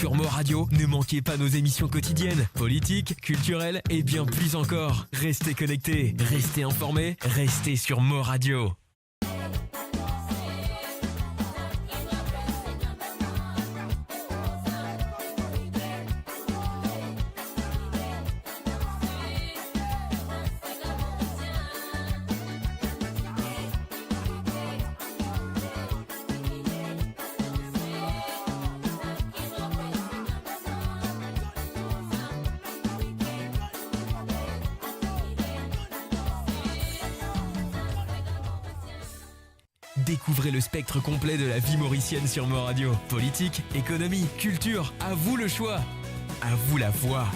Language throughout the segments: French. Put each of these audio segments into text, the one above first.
Sur Mo Radio, ne manquez pas nos émissions quotidiennes, politiques, culturelles et bien plus encore. Restez connectés, restez informés, restez sur Mo Radio. Découvrez le spectre complet de la vie mauricienne sur Mo Radio. Politique, économie, culture, à vous le choix. À vous la voix.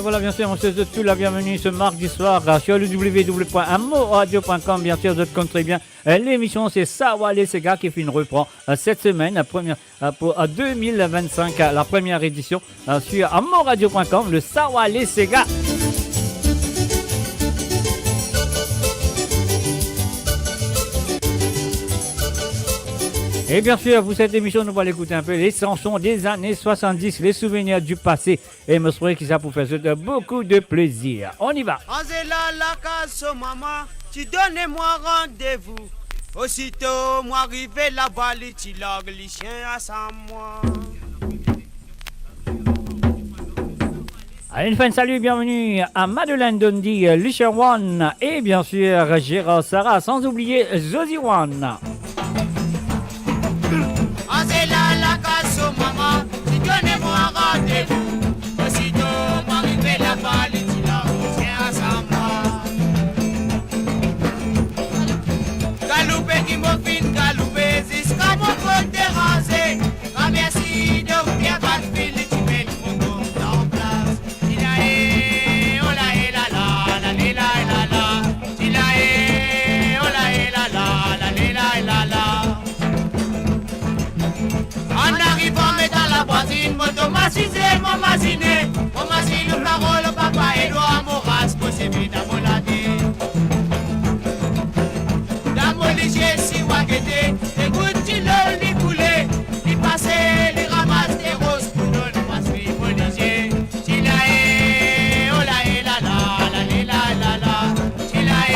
voilà, bien sûr, on se souhaite la bienvenue ce mardi soir sur le www.amoradio.com. Bien sûr, vous comptez très bien. L'émission, c'est Sawale Sega qui fait une reprend cette semaine, pour 2025, la première édition sur amoradio.com, le Sawale Sega. Et bien sûr, pour cette émission, nous allons écouter un peu les chansons des années 70, les souvenirs du passé. Et je me souviens que ça pour faire beaucoup de plaisir. On y va. Angela la case, maman, tu donnez-moi rendez-vous. Aussitôt, moi arrivé là-bas, les tilogues, les chiens à ça, moi. Allez, une fin de salut, bienvenue à Madeleine Dundee, Lisha One et bien sûr Gérard Sarah, sans oublier Josie One. Angela la case, maman, tu donnez-moi rendez-vous. Aussitôt, moi arrivé là-bas, les tilogues, les chiens à ça, moi. Galoupé qui m'a fin galoupé, jusqu'à mon côté rasé. Ah, merci de vous bien battre, tu mets mon compte en place. Il a oh la la la, la la la la. Il a oh la la la, la la la. En arrivant, mais dans la voisine, m'automatisé, mon machine, parole, papa, et l'eau, mon race, possible d'amoladé. J'ai si wagueté, écoute, tu l'as coulé, il passait, il ramasse des roses pour nous, moi je suis policier. Tu l'as oh la la la, la la la la, tu l'as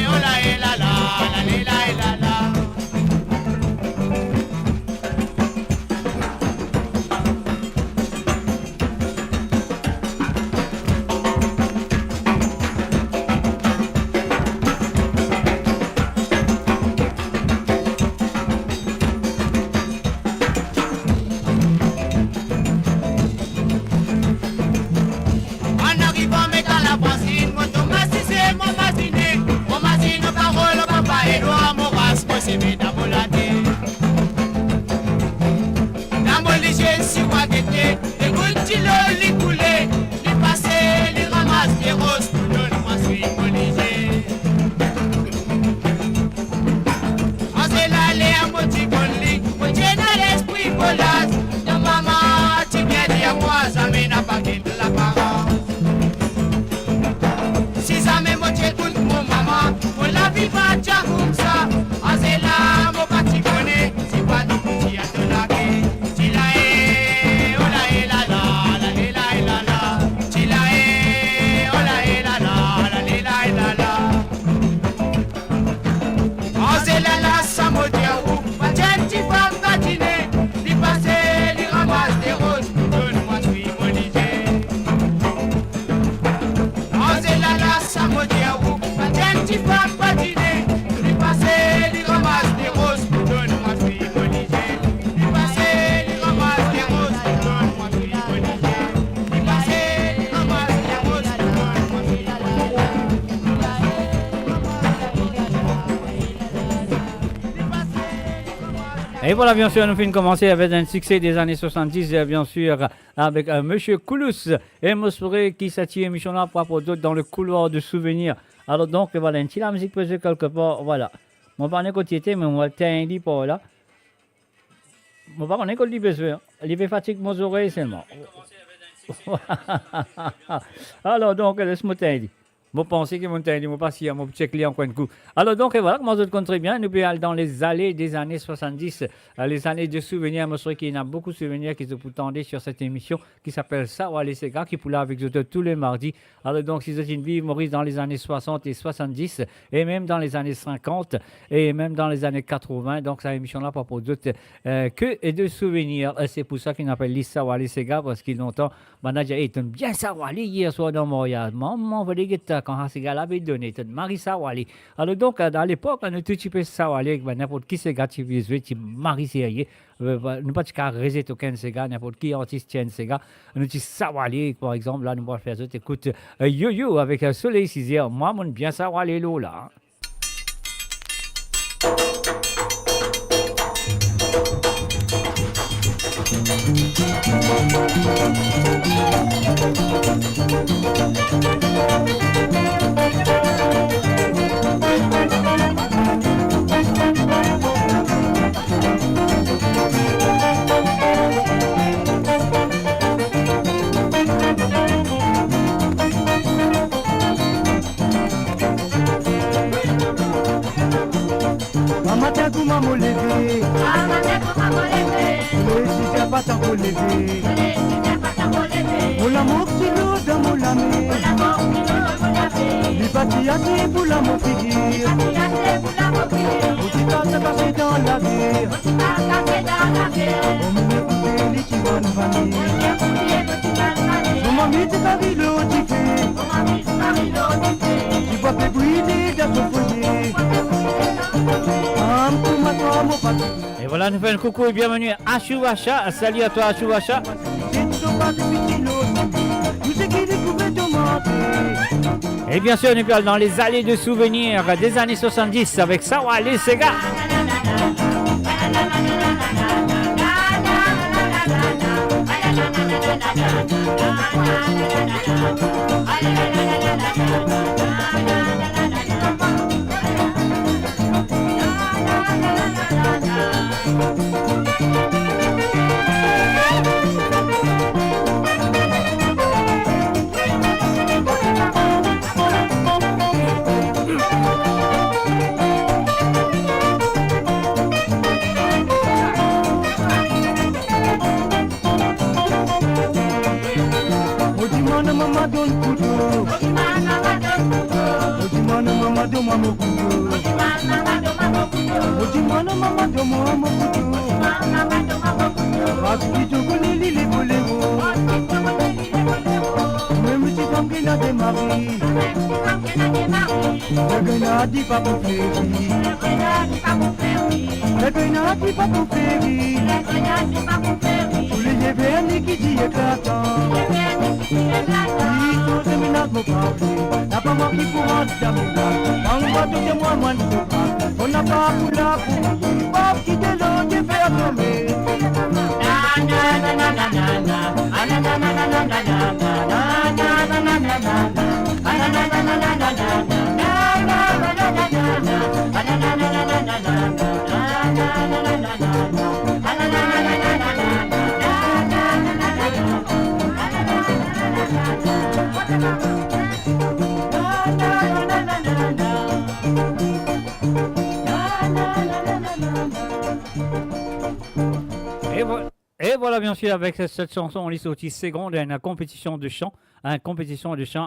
oh la la la, la la la. Et voilà, bien sûr, nous finissons commencer avec un succès des années 70, bien sûr, avec Monsieur Koulous et Mossouré qui s'attire émission-là pour rapport d'autres dans le couloir de souvenirs. Alors donc, voilà, une petite musique posée quelque part, voilà. Mon parent côté était, mais on va t'aider pour là. Mon parent est côté besoin, il fait fatigue mes oreilles seulement. Alors donc, laisse-moi t'aider. Je pense que mon temps, mon patient, mon petit client, coin de coup. Alors donc, voilà, comment je compte très bien. Nous pouvons aller dans les allées des années 70, les années de souvenirs. Je sais qu'il y a beaucoup de souvenirs qui se pourtendaient sur cette émission qui s'appelle Sawale Sega, qui pouvait avec vous tous les mardis. Alors donc, si vous êtes une vie, Maurice, dans les années 60 et 70, et même dans les années 50, et même dans les années 80. Donc, cette émission-là, pas pour d'autres que de souvenirs. C'est pour ça qu'on appelle Sawale Sega, parce qu'il longtemps, on a dit, bien Sawale hier soir dans Montréal. Maman, vous voulez quand ce gars-là avait donné, Marie Sawale. Alors donc, à l'époque, on a tout type de Sawale, n'importe qui c'est gars qui visuel, qui Marie Sérieux, nous pas de réseau aucun ces gars, n'importe qui artiste tient ces gars, nous dit Sawale, par exemple, là, nous allons faire ça, écoute, Yo-Yo avec Soleil Cisaire, moi, mon bien Sawale là. Et voilà, nous faisons un coucou et bienvenue à Chouacha. Salut à toi, Chouacha. Et bien sûr, nous parlons dans les allées de souvenirs des années 70 avec Sawa les Sega. Et voilà, bien sûr, avec cette chanson, on est sorti seconde à une compétition de chant,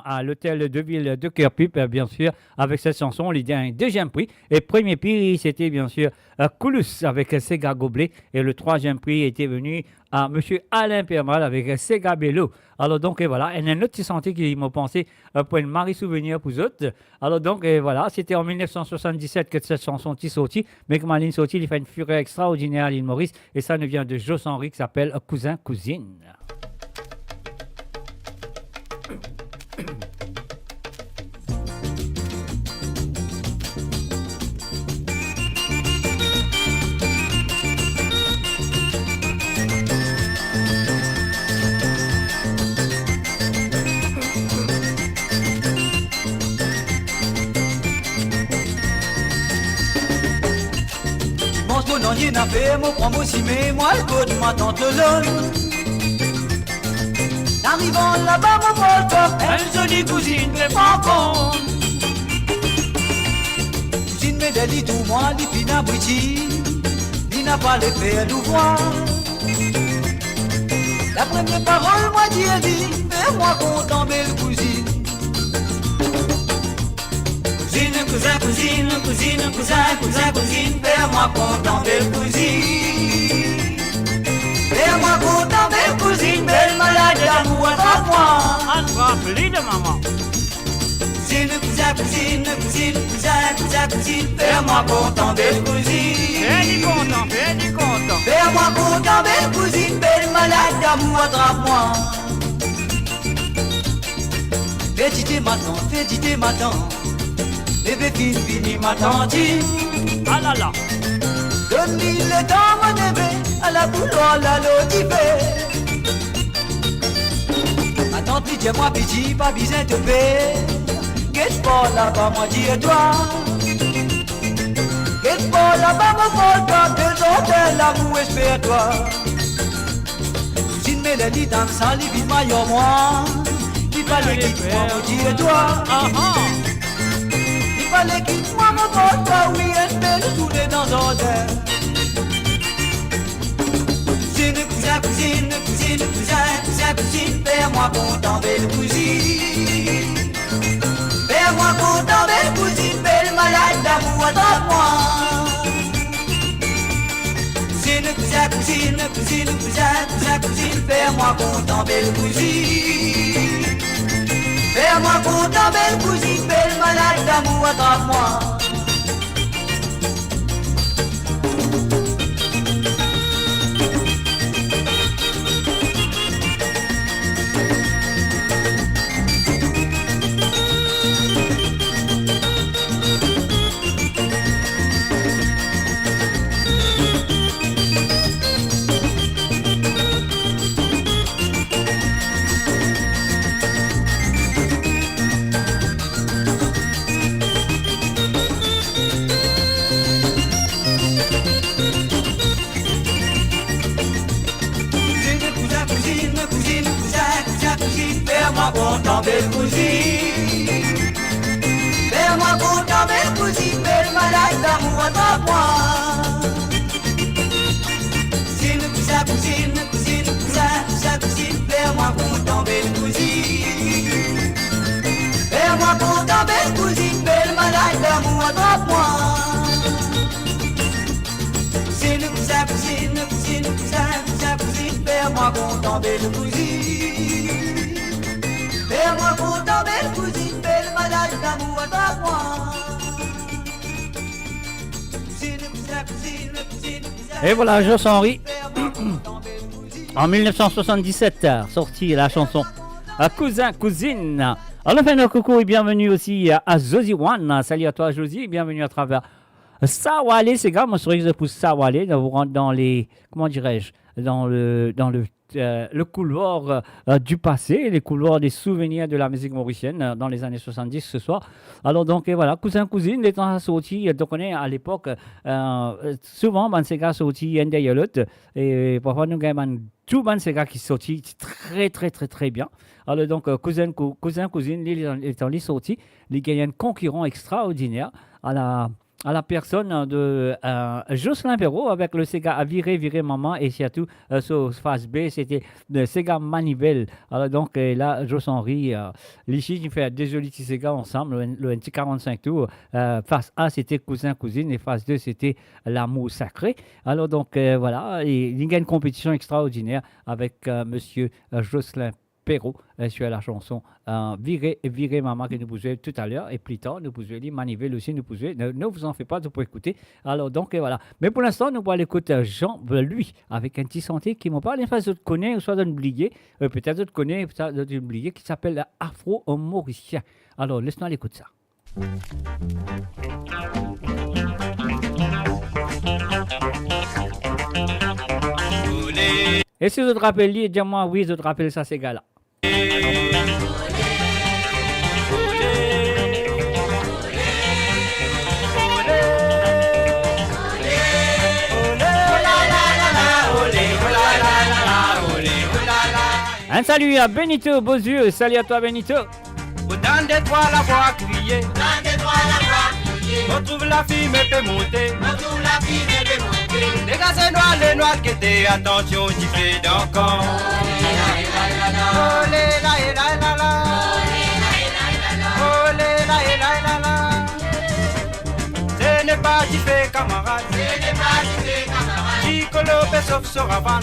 à l'hôtel de ville de Kerpup, bien sûr. Avec cette chanson, on lui a un deuxième prix. Et premier prix, c'était bien sûr Koulous avec Sega Gobelet. Et le troisième prix était venu à M. Alain Permal avec Sega Bello. Alors donc, et voilà, il y a une autre santé qui m'a pensé pour une mari souvenir pour vous autres. Alors donc, et voilà, c'était en 1977 que cette chanson est sortie. Mais comme elle est sortie, il fait une fureur extraordinaire à l'île Maurice. Et ça nous vient de Joss Henry qui s'appelle Cousin Cousine. Rien n'a fait, mon prend aussi, mais moi le code ma tante Lone. Arrivant là-bas, mon molto, elle jolie cousine, mais pas con. Cousine, mais d'elle dit tout moi, les filles n'abrutis, il n'a pas les faire nous voir. La première parole, moi, dit, fais-moi content, belle cousine. Cousin, cousine, cousine, cousin, cousine, fais-moi content, belle cousine. Fais-moi content, belle cousine, belle malade d'amour, attrape-moi. Attrape-les de maman. Cousine, fais-moi content, belle cousine. Fais-du content. Fais-moi content, belle cousine, belle malade d'amour, attrape-moi. Fais ma tante. Bébé fini ma tantine. Ah là là. Donne-lui le temps mon bébé, à la bouloire la lotifée. Ma tante Dis-moi petit, pas besoin de paix. Qu'est-ce pas là-bas, moi dis toi. Qu'est-ce pas là-bas, mon pote, deux hôtels, l'amour, espère-toi. Cousine Mélanie dans le sang, les villes maillot, moi. Il fallait quitte-moi, moi dis toi. Il fallait quitte-moi, mon pote, oui, espère tous les dans hôtel. Cousine, cousine, fais-moi content, belle cousine. Fais-moi content, belle cousine, belle malade d'amour, attrape-moi. Cousine, fais-moi content, belle cousine. Fais-moi content, belle cousine, belle malade d'amour, attrape-moi. Fais-moi content, belle cousine. Fais-moi content, belle cousine, belle malade d'amour, attrape-moi. Cousine, fais-moi content, belle cousine. Fais-moi content, belle cousine, belle malade d'amour, attrape-moi. Cousine, fais-moi content, belle cousine. Fais-moi content, belle cousine, belle malade d'amour, attrape-moi. Et voilà, Joss Henry, en 1977, sorti la chanson Cousin, Cousine. Alors, enfin, coucou et bienvenue aussi à Josie One. Salut à toi, Josie, bienvenue à travers Sawale. C'est grave, moi, je suis pour Sawale. Vous rentrez dans les, comment dirais-je, dans le couloir du passé, les couloirs des souvenirs de la musique mauricienne dans les années 70 ce soir. Alors donc voilà, cousin, cousine, les temps sortis, donc on est à l'époque, souvent, ces gars sortis un derrière l'autre, et parfois nous avons tout ces gars qui sortis très bien. Alors donc, cousin, cousine, les temps sortis, les gagnent un concurrent extraordinaire à la personne de Jocelyn Perrault avec le Sega Virer Maman et surtout sur phase B c'était le Sega Manivelle. Alors donc là Joss Henry l'ici qui fait deux jolis petits Sega ensemble le NT45 tours. Phase A c'était Cousin Cousine et phase 2 c'était L'amour sacré. Alors donc voilà, il y a une compétition extraordinaire avec monsieur Jocelyn Perrault sur la chanson Virer Maman que nous pouvons tout à l'heure et plus tard nous pouvons dire Manivelle aussi nous pouvons ne vous en faites pas vous pouvez écouter. Alors donc voilà, mais pour l'instant nous allons écouter Jean lui avec un petit santé qui m'en parle, enfin je te connais ou soit d'un oublié peut-être je te connais peut-être d'un oublié qui s'appelle Afro-Mauricien. Alors laisse-nous aller écouter ça. Et si je te rappelle, dis-moi oui, je te rappelle ça, ces gars-là. Un salut à Benito Bozieux, salut à toi Benito. Autant d'étoiles la voix crier, on trouve la fille me fait monter, les gars c'est noir, les noirs qui étaient, attention, j'y fais d'encore. Oh les la et la la la, oh les la et la la la. Ce n'est pas j'y fais camarade, Nicolo sauf sur avant,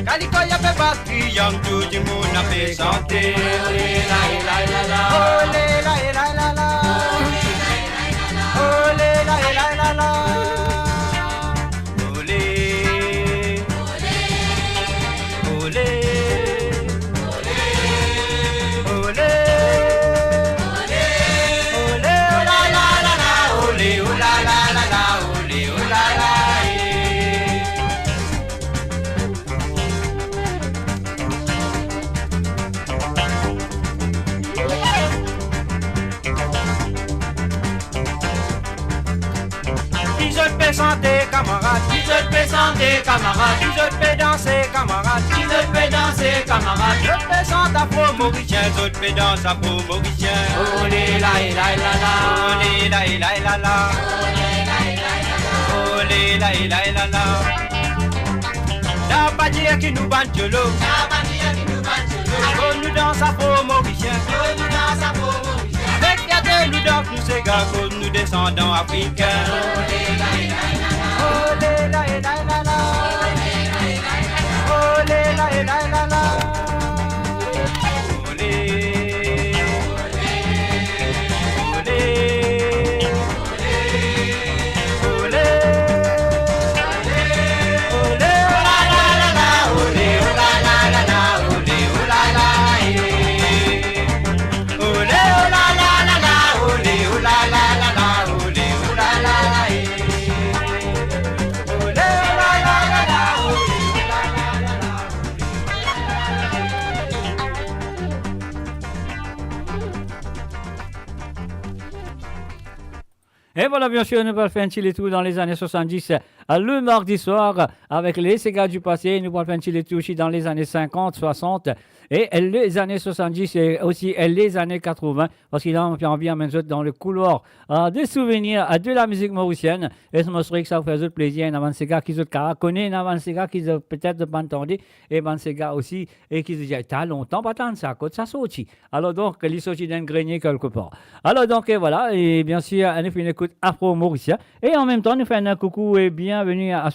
Calico y'a fait batterie, y'a tout du monde a fait chanter. Oh les la et la la, oh les la et la la la, oh les la et la la la. peux chanter, camarade. Qui te fait chanter, camarade? Qui te fait danser, camarade. Qui te fait danser, camarade? Je te chante afro-mauricien, je te fais danser afro-mauricien. Olé la la la la. Olé la la la la. Olé la la la la. La bannière qui nous bat de l'eau. La bannière qui nous bat de l'eau. Oh, nous danse afro-mauricien. Oh, nous danse afro-mauricien. Avec gâté, nous danse, nous c'est gars, nous descendants africains. Olé la la la la. Olé la la la la. Olé la la la la. Olé. Et voilà, bien sûr, nous allons faire un petit tour dans les années 70, le mardi soir, avec les Sega du passé. Nous allons faire un petit tour aussi dans les années 50, 60, et les années 70, et aussi les années 80, parce qu'il a envie à mettre dans le couloir des souvenirs de la musique mauricienne. Et je me souviens que ça vous fait plaisir, il y a ces gars qui connaissent, il y a ces gars qui peut-être pas entendu, et il y a ces gars aussi, et qui se disent, t'as longtemps, pas attendre ça, quand ça sortit. Alors donc, il sortit d'un grenier quelque part. Alors donc, et voilà, et bien sûr, on fait une écoute afro-mauricien. Et en même temps, nous faisons un coucou et bienvenue à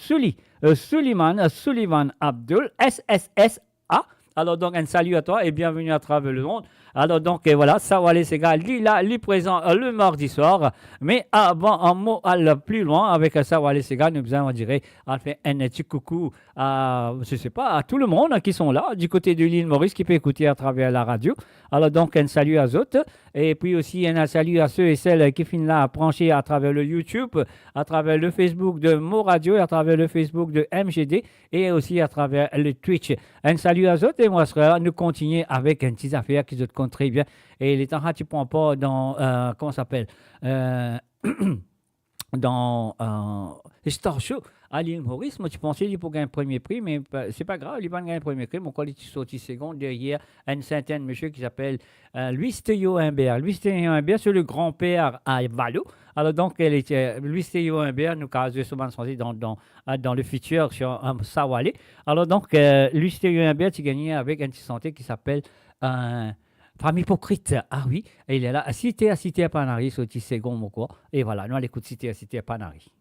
Sullivan Abdul, SSSA. Alors donc, un salut à toi et bienvenue à travers le monde. Alors donc, et voilà, Sawale Sega, lui là, lui présent le mardi soir. Mais avant, un mot plus loin, avec Sawale Sega, nous allons dire, on fait un petit coucou à, je sais pas, à tout le monde qui sont là, du côté de l'île Maurice, qui peut écouter à travers la radio. Alors donc, un salut à eux. Et puis aussi, un salut à ceux et celles qui finissent là, branchés à travers le YouTube, à travers le Facebook de Mo Radio, à travers le Facebook de MGD et aussi à travers le Twitch. Un salut à eux et moi, nous continuons avec une petite affaire qui se compte très bien. Et les temps, tu ne prends pas dans, comment ça s'appelle, dans Star Show à l'île Maurice. Moi, tu pensais qu'il pour gagner un premier prix, mais c'est pas grave, il va gagner un premier prix. Mon collègue est sorti second derrière un certain monsieur qui s'appelle Louis Théo Imbert. Louis Théo Imbert, c'est le grand-père à Valo. Alors donc, Louis Théo Imbert nous a souvent dans le futur sur Sawale. Alors donc, Louis Théo Imbert, tu gagnais avec un petit santé qui s'appelle Femme hypocrite. Ah oui, et il est là, Cité à Panari, sorti second, mon quoi. Et voilà, nous allons écouter Cité à Panari.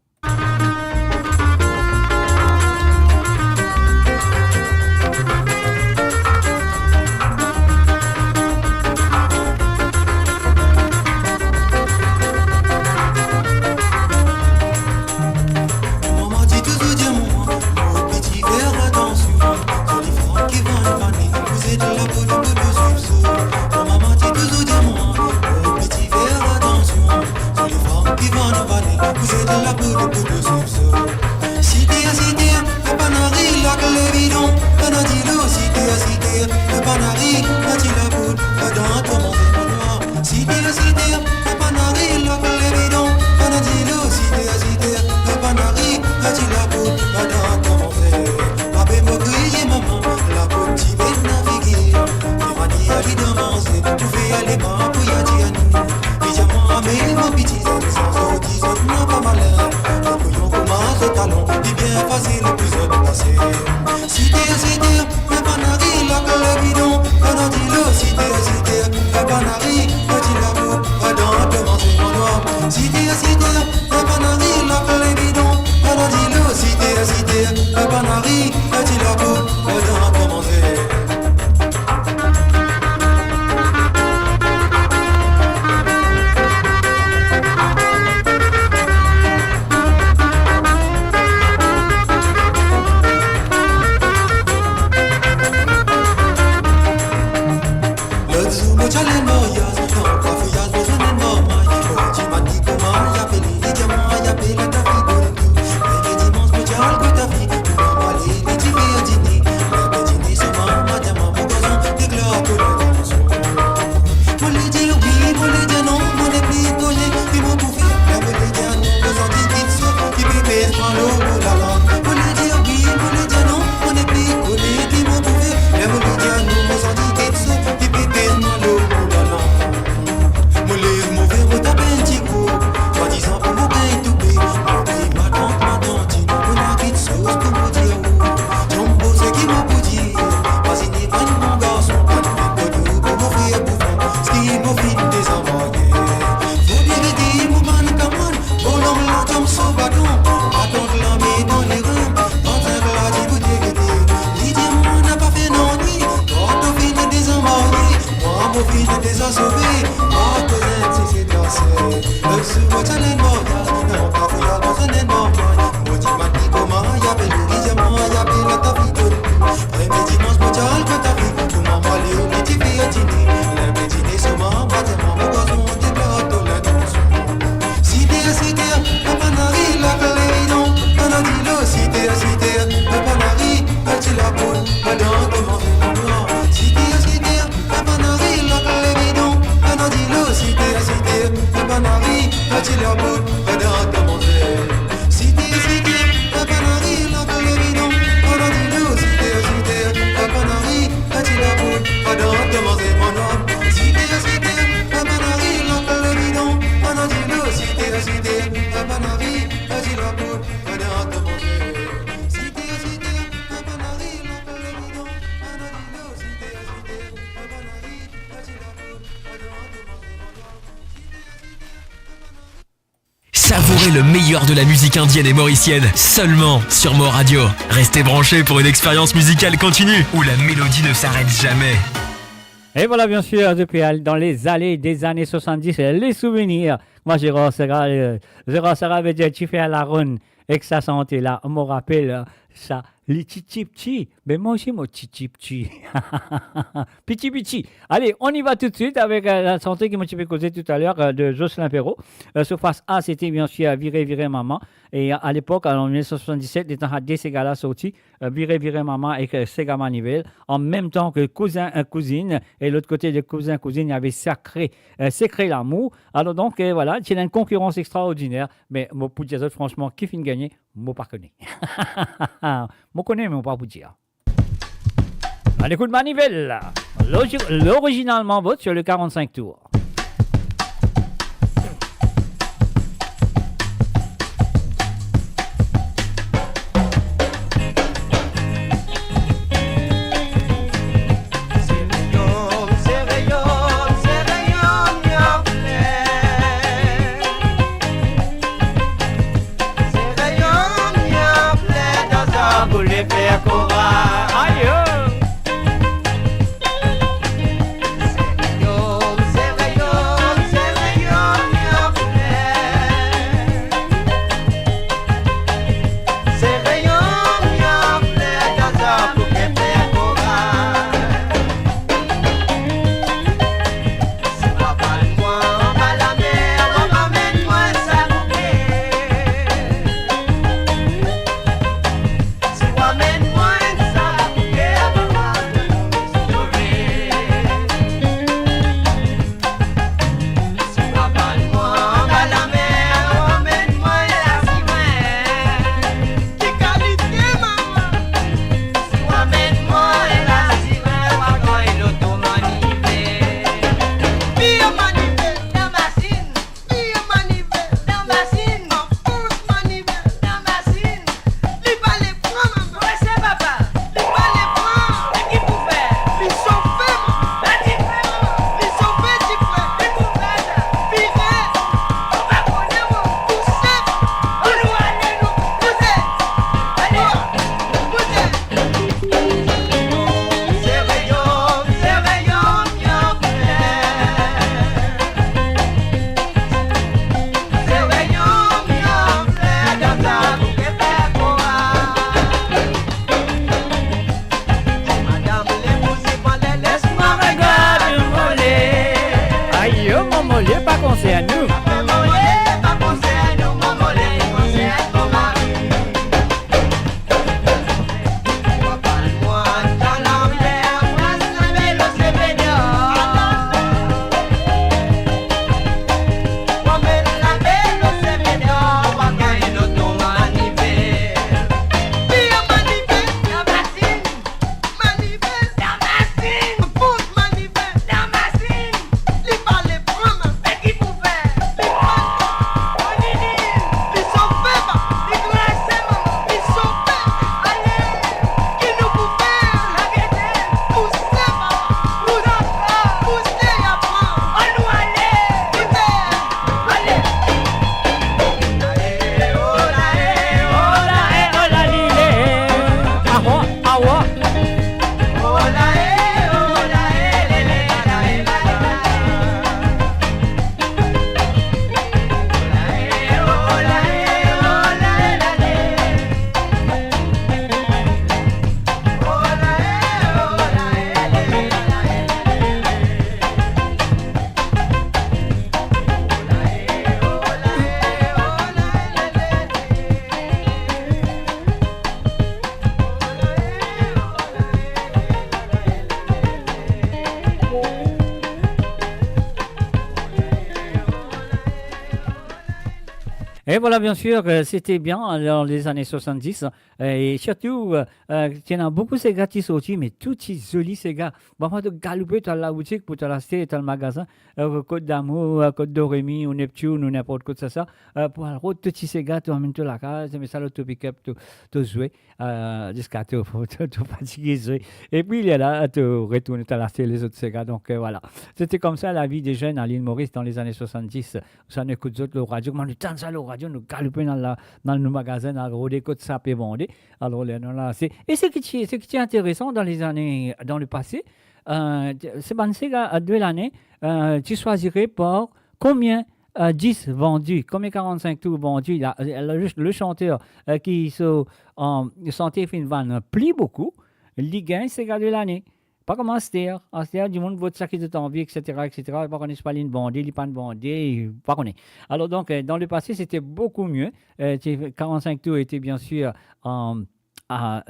Vous êtes la poule de soupçon. Cité à cité, le panari, la clévidon. Panadilo, cité à cité, le panari, la tilapoule, dans ton monde noir. Cité à cité, le panari, la clévidon. Panadilo, cité à cité, le panari, la tilapoule, dans ton monde. Babé me grille, maman, la petite bête naviguée. Les manies à lui demander, tu fais aller pas pour y aller à nous. Mais mon petit sans autres, n'a pas malheur. Le bouillon commence au talon, il est bien facile, plus de passer. Cité, le panari, la colle bidon. Panadilo, cité, le panari, petit la coupe, dans te manger mon noir. Cité, le panari, la colle bidon. Panadilo, cité, le panari, petit la coupe, dans te manger. profite des a sauvé. Oh, cousin, c'est dansé. Sur votre challenge, non, pas fouillard dans un énorme. Maudit mati, comment y'a belle diamant, y'a belle la tapite. Premier dimanche, mondial, quand t'as vu. Tout le monde va aller au petit pays à dîner. Les dîner, seulement, bâtiment, mon gazon, des plats, de la danse. Cité, papa n'arrive, la clé, non. On a dit le cité, papa n'arrive, tu la boule, madame, comment c'est mon nom. Cité, papa n'arrive, la clé, non. On a dit le cité, papa n'arrive, tu la boule, madame, comment c'est. Cité, papa n'arrive, la clé, non. On a dit le cité, papa n'arrive, tu la boule, madame, comment c'est mon nom. Cité, papa n'arrive, la clé, non. On a dit le cité, papa n'arrive, tu la boule, madame, comment c'est. Cité, papa n'arrive, la clé, non. On a dit le cité, papa n'arrive, tu la boule, madame, comment c'est. Savourez le meilleur de la musique indienne et mauricienne, seulement sur Mo Radio. Restez branchés pour une expérience musicale continue, où la mélodie ne s'arrête jamais. Et voilà, bien sûr, depuis dans les allées des années 70, les souvenirs. Moi, Gérard Sarah veut dire tu fais à la ronde et que ça sentait là. On me rappelle ça, les titi-pti. Mais moi aussi, mon titi-pti. Piti-piti. Allez, on y va tout de suite avec la santé qui m'a fait causer tout à l'heure de Jocelyn Perrault. Surface A, c'était bien sûr Virer Maman. Et à l'époque, en 1977, les temps à ces gars-là sortis, Virer Maman et Sega Manivelle, en même temps que Cousin Cousine. Et l'autre côté de Cousin Cousine, il y avait Sacré l'amour. Alors donc, voilà, c'est une concurrence extraordinaire. Mais pour dire ça, franchement, qui finit gagner, moi pas connais. Moi connais, mais moi pas pour dire. Allez, coup de manivelle. L'originalement vote sur le 45 tours. Aïe! Et voilà, bien sûr, c'était bien dans les années 70. Et surtout, il y en a beaucoup ces gars qui sont sortis, mais tous ces jolis ces gars. Bon, moi, de galoper dans la boutique pour te l'acheter dans le magasin, Côte d'Amour, Côte d'Orémy, ou Neptune, ou n'importe quoi de ça, pour aller tous ces gars, tu emmènes tout la case, tu mets ça l'auto pick-up, tu joues, jusqu'à tu fatiguer, jouer. Et puis, il est là, tu retournes te l'acheter les autres ces gars. Donc, voilà. C'était comme ça la vie des jeunes à l'île Maurice dans les années 70. Ça nous écoute le radio, mais nous tendons ça le radio, nous galopons dans nos magasins, dans le rodé, côte ça peut vendre. Alors, là, et ce qui est intéressant dans le passé, c'est bon, ces gars, de l'année, tu choisirais pour combien 10 vendus, combien 45 tours vendus. Le chanteur qui se sentait fin van plie beaucoup, il gagne ces gars de l'année. Pas comme Aster, du monde vote ça qui est envie, etc., etc. Pas qu'on n'est pas une bandée, il n'est pas une bandée, pas qu'on est. Alors donc, dans le passé, c'était beaucoup mieux. 45 tours étaient bien sûr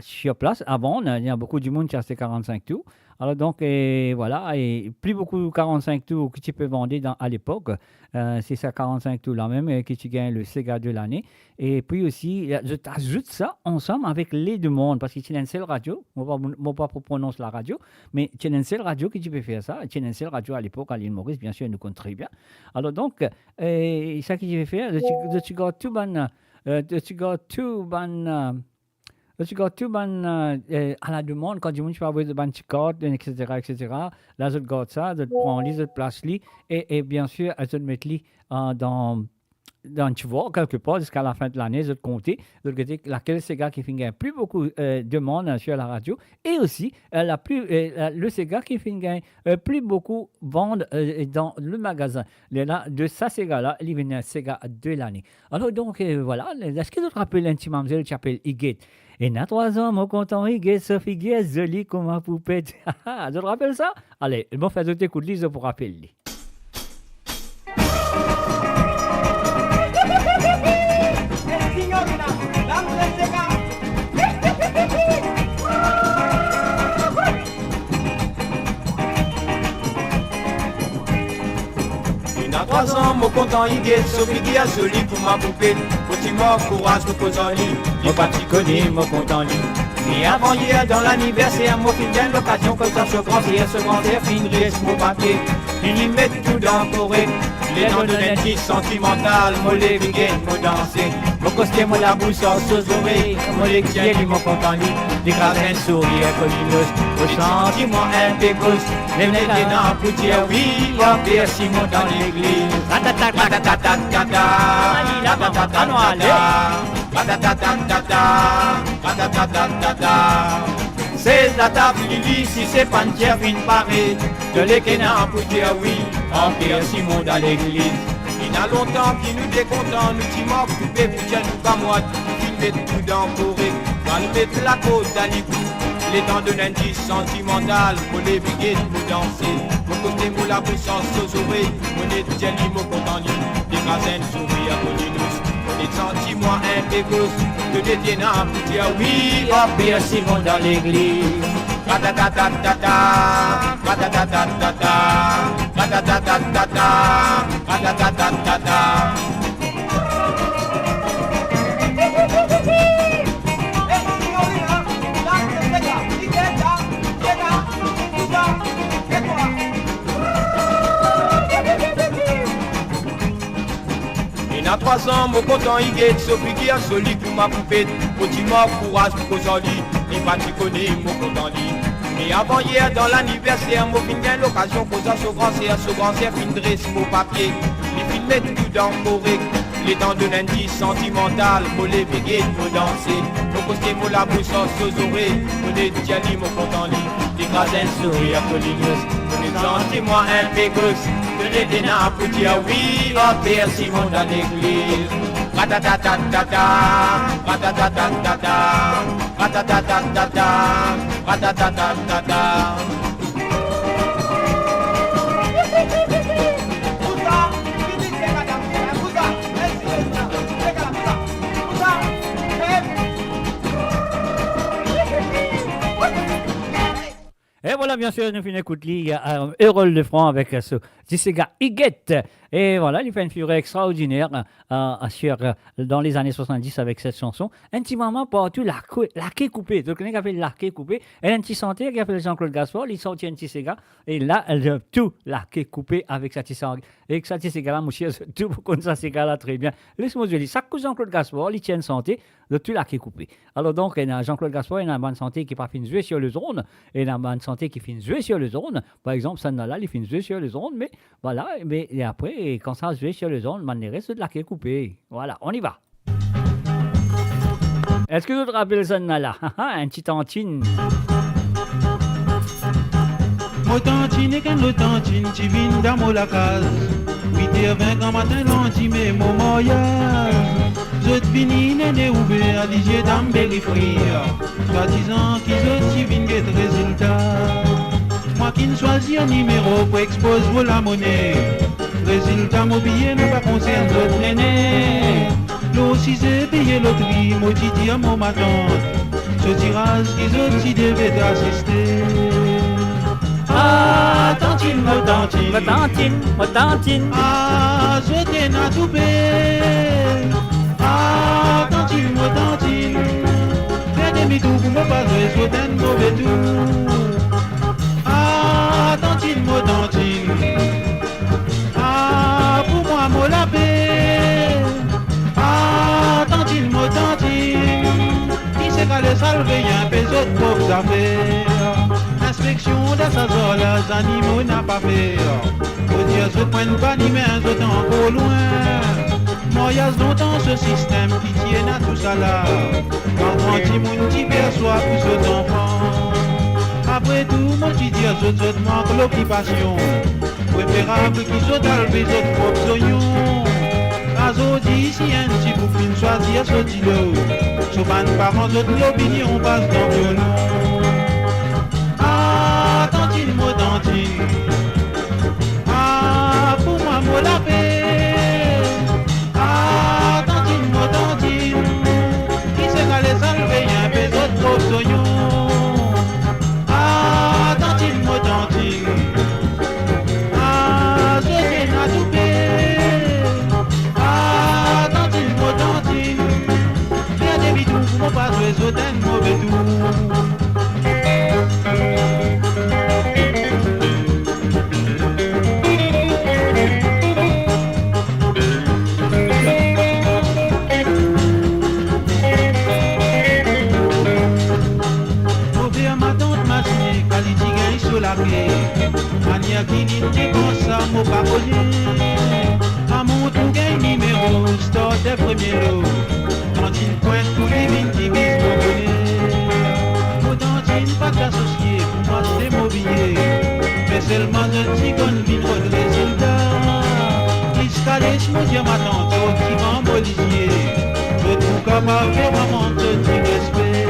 sur place. Avant, il y a beaucoup de monde qui a ces 45 tours. Alors donc, voilà, et plus beaucoup 45 tours que tu peux vendre à l'époque. C'est ça 45 tours là même que tu gagnes le Sega de l'année. Et puis aussi, je t'ajoute ça ensemble avec les demandes, parce que tu as une seule radio, moi pas prononcer la radio, mais tu as une seule radio que tu peux faire ça. Tu as une seule radio à l'époque à l'île Maurice, bien sûr, elle nous compte très bien. Alors donc, ça que tu peux faire, tu got tout ban, tu as tout à la demande, quand du monde tu vas avoir des ban code, etc., etc. Là, je garde ça, je prends les autres places, et bien sûr, je mets les dans tu vois, quelque part, jusqu'à la fin de l'année, je vais compter, laquelle Sega qui fait plus beaucoup de demandes sur la radio, et aussi le Sega qui fait plus beaucoup vendre dans le magasin. De ça Sega-là, il vient Sega de l'année. Alors donc, voilà, est-ce que tu te rappelles un petit mamzelle qui s'appelle Higuette? Et il y a 3 ans, mon content Higuette, sauf Higuette, jolie comme un poupette. Je te rappelle ça? Allez, bon, fais d'autres écoutes, lise pour rappeler. Dans 3 ans, mon content, il est Sophie qui a joli pour ma poupée. Petit mort, courage, me pose en lit. Mon parti connu, mon content, lit. Et avant hier, dans l'anniversaire, mon film vient l'occasion que ça se grand, et ce grand air finirait sur mon papier. Il y met tout dans le corée. Les dents de l'indice sentimental, mon levé, mon danser. Mon costume, mon la bouche, en sourire. Mon lexier, mon content, lit. Des gravins sourire, colinos. Au sentiment impécos. Les nègres dans pour dire oui, mon père Simon dans l'église. C'est la table Lili, si c'est pas une tiers fine parée. De l'équénan pour dire oui, mon père Simon dans l'église. Il y a longtemps qu'il nous décontent, nous t'y manque, poupée, pour dire nous pas moi, il met tout dans forêt. Va nous mettre la côte d'Alicou. Les dents de l'indice sentimental, pour les briguer, pour danser. Mon côté, mon la puissance, aux oreilles. Mon est jelly, mon content, des gazelles, souris à Colinus. On est sentiments impécos, que des tiennants pour dire oui, oh Père Simon dans l'église. Ratatatatata, ratatatatata, ratatatatata, ratatatatata. Il y a 3 ans, mon content, il est Sophie qui a joli pour ma poupée. Petit mort, courage pour qu'aux enlies. Il va t'y connaître, mon content, lit. Et avant hier, dans l'anniversaire, mon fin gagne l'occasion pour ça, ce grand cerf, fin dresse, mon papier. Il fin met tout dans le correct. Les dents de l'indice sentimental, mon levé, mon danser. Mon costume, mon la bouche, aux oreilles. Mon est diali, mon content, lit. Des gazelles, sourire, colinos. Mon est sentiments impécos. Que les ténants pour dire oui, oh Père Simon dans l'église. Ratatatatata, ratatatatata, ratatatatata, ratatatatata. Et voilà, bien sûr, nous finissons écoute Errol Lefranc avec ce Sega Higuette. Et voilà, il fait une fureur extraordinaire dans les années 70 avec cette chanson. Un petit moment partout, l'arqué coupé. Donc, il a fait l'arqué coupé. Et un petit santé qui a fait Jean-Claude Gaspard, il sortit un petit cigare. Et là, tout l'arqué coupé avec sa petite cigare. Et que sa petite cigare, mon cher, tout comme ça, cigare là, très bien. Laisse-moi dire, ça que Jean-Claude Gaspard, il tient une santé, de tout l'arqué coupé. Alors, donc, il y a Jean-Claude Gaspard, il a une bonne santé qui pas fin jouer sur le zone. Et il a une bonne santé qui fin jouer sur le zone. Par exemple, ça là, il fin jouer sur le zone. Mais voilà, mais et après, quand ça joue sur le zone, il reste de l'arqué coupé. Voilà, on y va. Est-ce que vous te rappelez ça là? Un petit tantine. Mo tantine quand le tantine, tu viens dans la case. 8h20 quand matin, lundi, mais mon moyen. Je te finis, néné, ouvert, à l'IG d'âme, frire. Soit disant qu'ils ont tu viens get résultat. Moi qui ne choisis un numéro pour exposer la monnaie. Résultat, mon billet ne pas concerne d'autres néné. L'eau, si c'est payé loterie, moi tu dis à mon matin. Ce tirage qu'ils ont si devaient assister. Ah, tantine, mo tantine. Mo tantine, mo tantine. Ah, je t'ai na toupé. Ah, tantine, mo tantine. Fais des mitou pour me pas jouer, je t'ai mauvais tout. Ah, tantine, mo tantine. Ah, pour moi, mo la paix. Ah, tantine, mo tantine. Qui s'est calé salvé, y'a un peu d'autres pauvres affaires. Inspection de sa zone, les animaux n'a pas fait. Faut dire, je pointe pas ni main, je encore loin. Moi, y'a longtemps ce système qui tient à tout ça là. Quand petit monde qui perçoit pour ce enfant. Après tout, mon petit dire, je manque l'occupation. Préférable qu'ils soient alpés, autres propres oignons. Azo dit, si un petit bouffin choisir ce tilo. Sauf un parent, d'autres l'opinion passe dans le nom. Ah, tantine, mo tantine. Ah, pour moi, mo la paix. Ah, tantine, mo tantine. Qui s'est calé salvé, y'a un peu d'autres gros oignons. Ah, tantine, mo tantine. Ah, je viens à touper. Ah, tantine, mo tantine. Viens des bidous, mon pas jouer, je t'aime, mauvais tout. Mania qui dit comme ça, mon pas à mon tour gagne numéro, store des premiers lots. Tantine pointe pour les vignes qui visent mon bonnet. Mon tantine pas d'associé, pour moi c'est mon billet. Mais seulement de petit gonne vine de résultat. Il se calèche, mon dieu, ma tante, qui va en bolisier. Je trouve comme un vraiment de petit respect.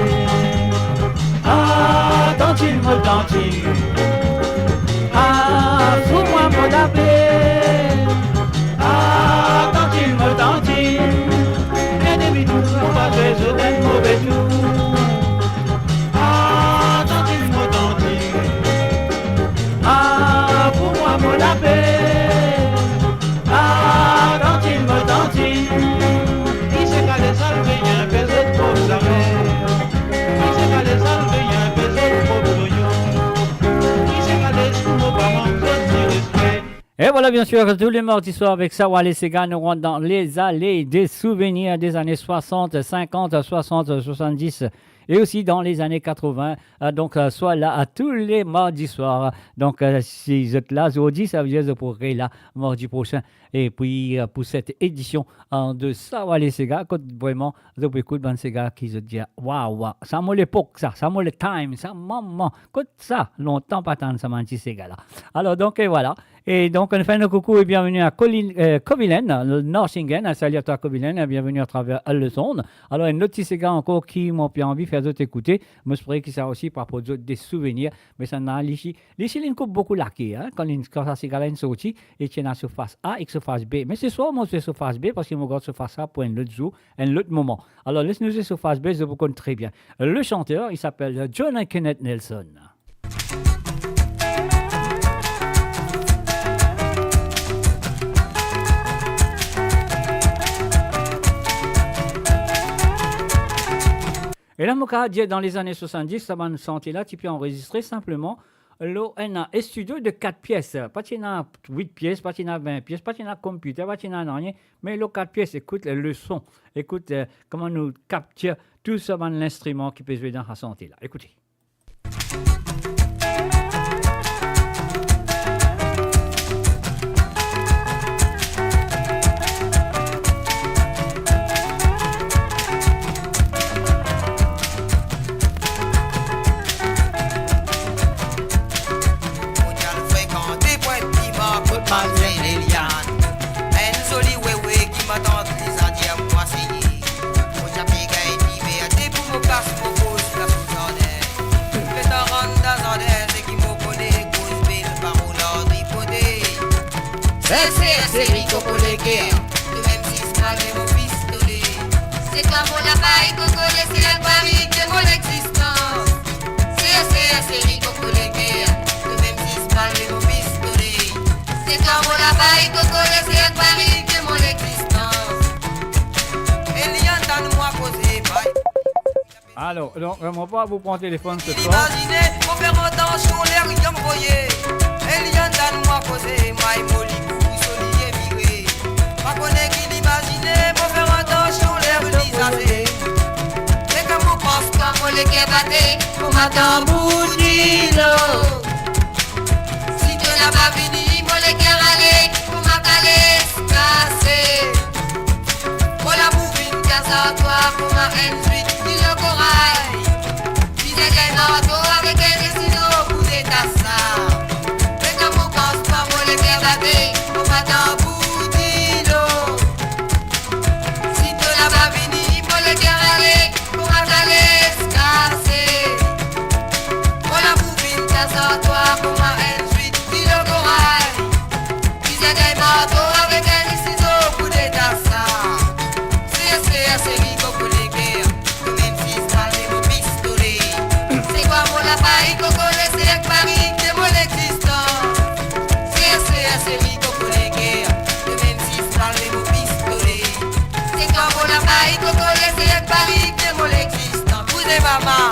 Ah, tantine, mon tantine. Ah, sous moi mon appel. Ah, tantine, me tantine. Bien des bidous, on va jouer, je t'aime mauvais tout. Ah, tantine, me tantine. Ah, pour moi mon appel. Ah, tantine, me tantine. Qui s'est calé salvé, y'a un peu de pauvres affaires. Qui s'est calé salvé, y'a un peu de pauvres oignons. Qui s'est calé sous mon parent. Et voilà, bien sûr, tous les mardis soirs avec Sawale Sega, nous rentrons dans les allées des souvenirs des années 60, 50, 60, 70 et aussi dans les années 80. Donc, soit là à tous les mardis soirs. Donc, si vous êtes là, aujourd'hui, ça veut dire que vous pourrez là mardi prochain. Et puis, pour cette édition de Sawale Sega, vraiment, vous pouvez écouter Ben Sega qui se dit waouh, ça m'a l'époque, ça m'a le time, ça maman, écoute ça, longtemps pas tant, ça m'a dit Sega là. Alors, donc, et voilà. Et donc, on fait un coucou et bienvenue à Covilène, le Norsingen. Salut à toi, Covilène, et bienvenue à travers le son. Alors, un autre petit Sega encore qui m'a bien envie de faire d'autres écouter. Je me que ça aussi par rapport à des souvenirs. Mais ça n'a ici, il coupe beaucoup laqué. Hein, quand ça Sega là, sorti, et tient la surface A et surface B. Mais ce soir, moi, je fais surface B parce que je regarde surface A pour un autre jour, un autre moment. Alors, laisse-nous sur surface B, je vous connais très bien. Le chanteur, il s'appelle John Kenneth Nelson. Et là, mon cas, dire dans les années 70, ça m'a senti là, tu peux enregistrer simplement l'ONA studio de 4 pièces. Pas qu'il y en a 8 pièces, pas qu'il y en a 20 pièces, pas qu'il y en a computer, pas qu'il y en a rien, mais le 4 pièces, écoute le son, écoute comment nous capture tout ça dans l'instrument qui peut jouer dans la santé là. Écoutez. Malgré les lianes, une jolie wewe qui m'attend les indiens à moi signer. Au chapitre et liberté pour me casser mon cause la sous-jardin. Les tarans d'Azandais, c'est qui me connaît, cause belle parole en tripoté. C'est Rico pour les guerres, le même si c'est pas mon pistolet. C'est toi mon lapin, Coco, c'est la Paris de mon existence. C'est Rico pour les guerres, le même si c'est pas mon pistolet. C'est toi mon lapin, Coco, c'est à Paris de mon existence. Et l'y a dans moi causé, bye. Alors, donc, on va pas vous prendre téléphone ce soir. Imaginez, mon père m'entend sur l'air, il y a m'envoyé. Et l'y a dans moi causé, my molly, pour solier viré. Pas connaît qui l'imagine, mon père m'entend sur l'air, il dit ça c'est. Et comme on pense pas, mon les qui est batté, pour m'attendre boudino. Si tu n'as pas fini, les guerres aller, pour ma calée se casser. Pour la bouvine, casse à toi, pour ma N8, puis le corail. Puis des gagnants avec un ciseaux pour des tassas. Mais comme on pense pas, pour les guerres battées, pour ma tambourdino. Si tu n'as pas fini, pour les guerres aller, pour ma calée se casser. Pour la bouvine, casse à toi, pour ma N8, puis le corail. Des marteaux avec un ciseau pour des tassas. C'est Rico pour les guerres, le même si c'est mon pistolet. C'est quoi mon lapin, Coco, c'est avec Paris de mon existence. C'est Rico pour les guerres, le même si c'est mon pistolet. C'est quoi mon lapin, Coco, c'est avec Paris de mon existence. Vous êtes maman.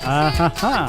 Ah, ah.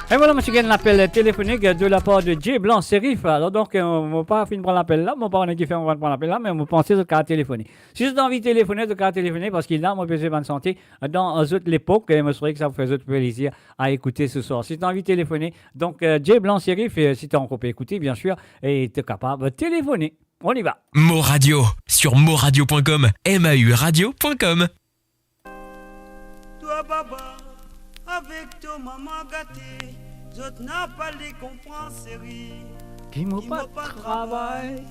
Et voilà, monsieur, il y a un appel téléphonique de la part de J Blanc Serif. Alors, donc, on ne va pas finir de prendre l'appel là, on va pas on va prendre l'appel là, mais on va penser au cas téléphoné. Si vous avez envie de téléphoner, parce qu'il a mon besoin de santé dans l'époque, et je me souviens que ça vous fait plaisir à écouter ce soir. Si vous avez envie de téléphoner, donc, J Blanc Serif, si tu as encore pu écouter, bien sûr, et tu es capable de téléphoner. On y va. Mo Radio, sur moradio.com, mauradio.com. Toi, baba, avec ton maman gâtée, je n'ai pas les comprends, série. Qui m'a pas de travail.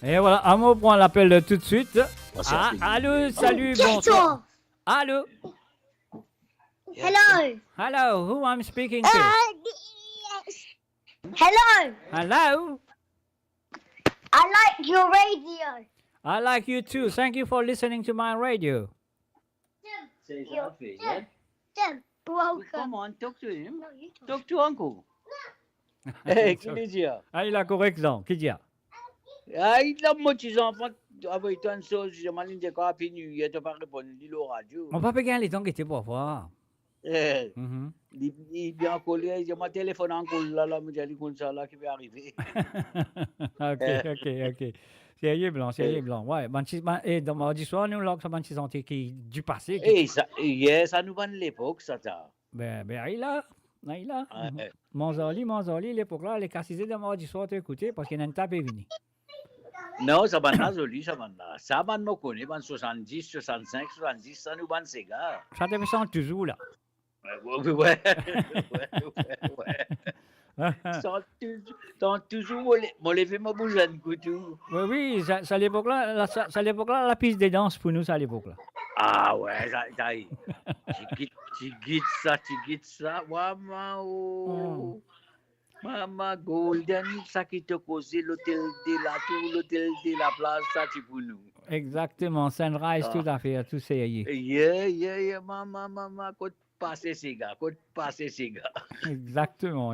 Et voilà, Amo prend l'appel tout de suite. Ah, allô, salut, bonsoir. Allô. Hello. Hello, who I'm speaking to? Hello. Hello. I like your radio. I like you too. Thank you for listening to my radio. Say something, yeah? Jim, welcome. Come on, talk to him. No, you talk. Talk to uncle. Hey, Kinesia. Ah, il a correction. Qui dit? Il a moitié enfants avec toi une chose, je m'en dis quoi, puis il n'a pas répondu, il au radio. On va pas gagner les temps qui étaient pour voir. Il est bien collé, j'ai mon téléphone en colle là, je me dis comme ça là qui va arriver. Ok. Sérieux blanc. Ouais, et dans mardi soir, nous, là, ça m'a santé qui du passé. Et ça nous va de l'époque, ça t'a. Ben, il a. Manzoli, l'époque là, les cassisés de mardi soir, tu écouté parce qu'il y a une tape est venue. Non, ça va là, joli, ça va là. Ça va me connaître, 70, 65, 70, ça nous va de ces gars. Ça te fait toujours là. Ouais. Tant toujours, moi, levé ma bouche à couteau. Oui, ça à l'époque là, la piste de danse pour nous, ça à l'époque là. Ah ouais, ça y est. Tu guides ça. Maman Golden, ça qui te cause l'hôtel de la tour, l'hôtel de la place, ça tu pour nous. Exactement, Sunrise, tout à fait, tout c'est y. Yeah, maman, côte passer ces gars. Exactement.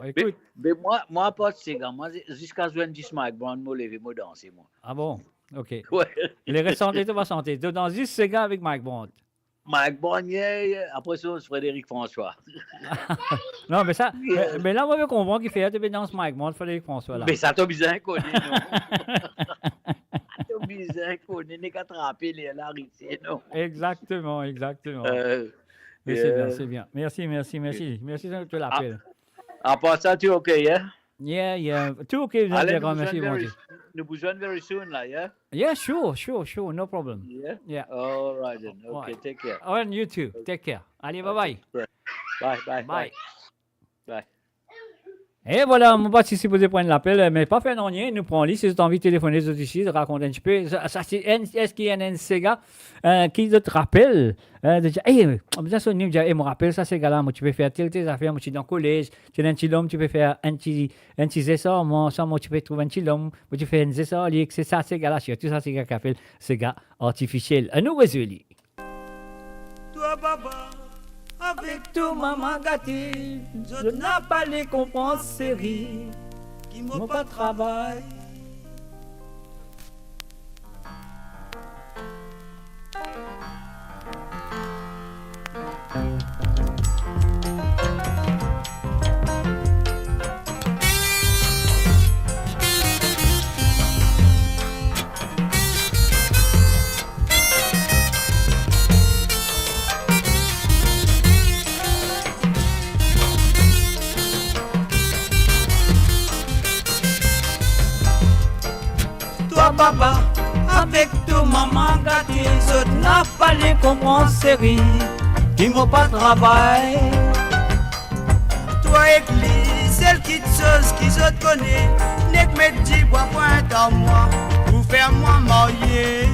Écoute. Mais moi, pas de ces gars. Moi, jusqu'à 70 Mike Brown, moi, levé, moi, danser, moi. Ah bon? Ok. Ouais. Les récents tu vas chanter. Dans 10 secondes avec Mike Brown. Mike Brown, après ça, c'est Frédéric François. Non, mais ça, mais là, moi, je comprends qu'il fait de danse Mike Brown, Frédéric François là. Mais ça t'a bien connu, non? T'as bien connu, n'est qu'à attraper les laritiers, non? Exactement. Mais c'est bien. Merci de te l'appel. À part ça, tu es OK, yeah? Yeah. Tout OK, vous allez dire merci, mon Dieu. Nous vous joignons very soon, là, yeah? Yeah, sure, no problem. Yeah? All right, then. OK, Ouais. take care. Oh, and you too. Take care. Allez, bye-bye. Bye. Et voilà, mon participe posé point de l'appel, mais pas fait non rien, nous prenons liste, si tu as envie de téléphoner les autres ici, de raconter un petit peu. Ça c'est est-ce qu'il y a un Sega qui te rappelle, de dire, hey, bien sûr, nous me rappelle ça, ces gars-là, moi, tu peux faire tes affaires, moi, tu es dans le collège, tu es un petit homme, tu peux faire un petit essor, moi, tu peux trouver un petit homme, moi, tu fais un essor, c'est ça, ces gars-là, tout ça, c'est gars qui appelle Sega artificiel. Nous résolvons. Toi, papa, avec tout maman gâté, je n'ai pas les comprendre série, qui m'ont pas travail. Papa, avec tout maman gâté, je n'ai pas les comprendre série, qui m'ont pas travail. Toi église, celle qui te chose qui je te connais, n'est que me dit bois point à moi, pour faire moi marier.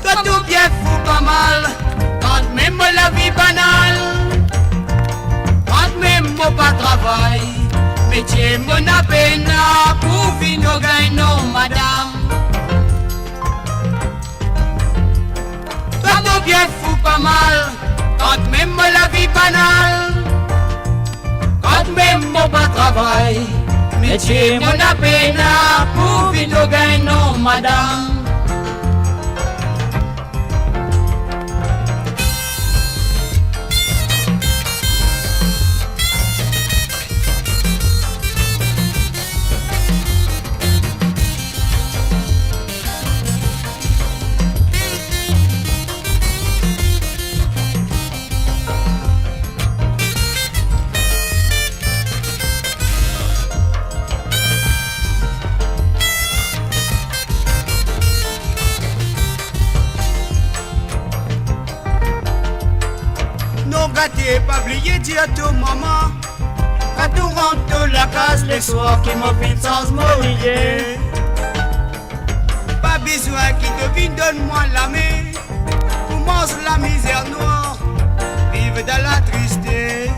Toi tout bien fou pas mal, quand même la vie banale, quand même moi pas travail. Métier mon pena pour finir gagnant madame. Toi t'es bien fou pas mal, quand même la vie banale, quand même mon pas travail. Métier mon pena pour finir gagnant madame. T'es pas oublié dire à tout maman, quand tu rentres de la case les soirs qui m'ont fait sans m'oublier. besoin qui devine, donne-moi la main. Pour manger la misère noire, vivre dans la tristesse.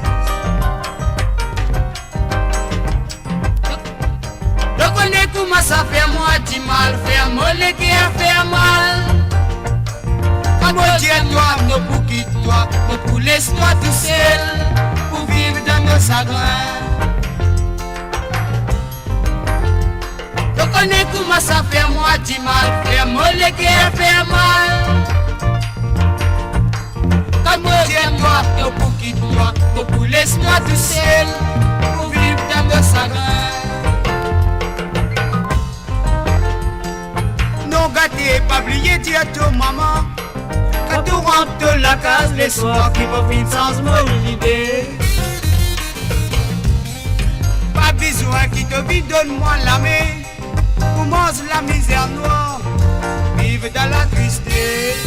Je connais comment ça fait moi du mal, faire mal, les guerres faire mal. Quand moi toi, moi pour quitter toi, moi pour laisse-toi tout seul, pour vivre dans nos chagrins. Je connais comment ça fait moi du mal, faire mal, les guerres faire mal. Quand moi toi, moi pour quitter toi, moi pour laisse-toi tout seul, pour vivre dans nos chagrins. Non gâté, pas oublier dire à ton maman. Quand tu rentres de la case les soirs qui vont finir sans l'idée. Pas besoin qui te vide, donne-moi la main. Pour manger la misère noire, vivre dans la tristesse.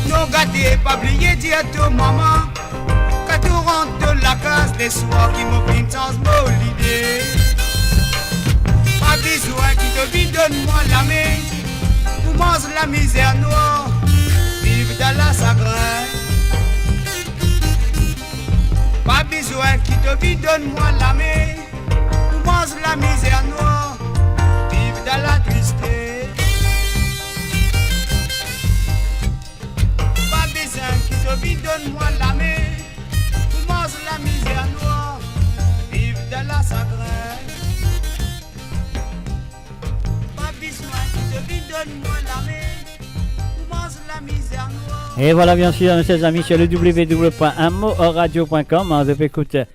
Non gâté, pas oublier dire à ton maman. Quand tu rentres de la case les soirs qui vont finir sans l'idée. Pas besoin qui te vide, donne-moi la main. Pour manger la misère noire, vivre dans la chagrin. Pas besoin qui te vide, donne-moi la main. Pour manger la misère noire, vivre dans la tristesse. Pas besoin qui te vide, donne-moi la main. Pour manger la misère noire, vivre dans la chagrin. Et voilà, bien sûr, mes amis, sur le www.amoradio.com, on peut écouter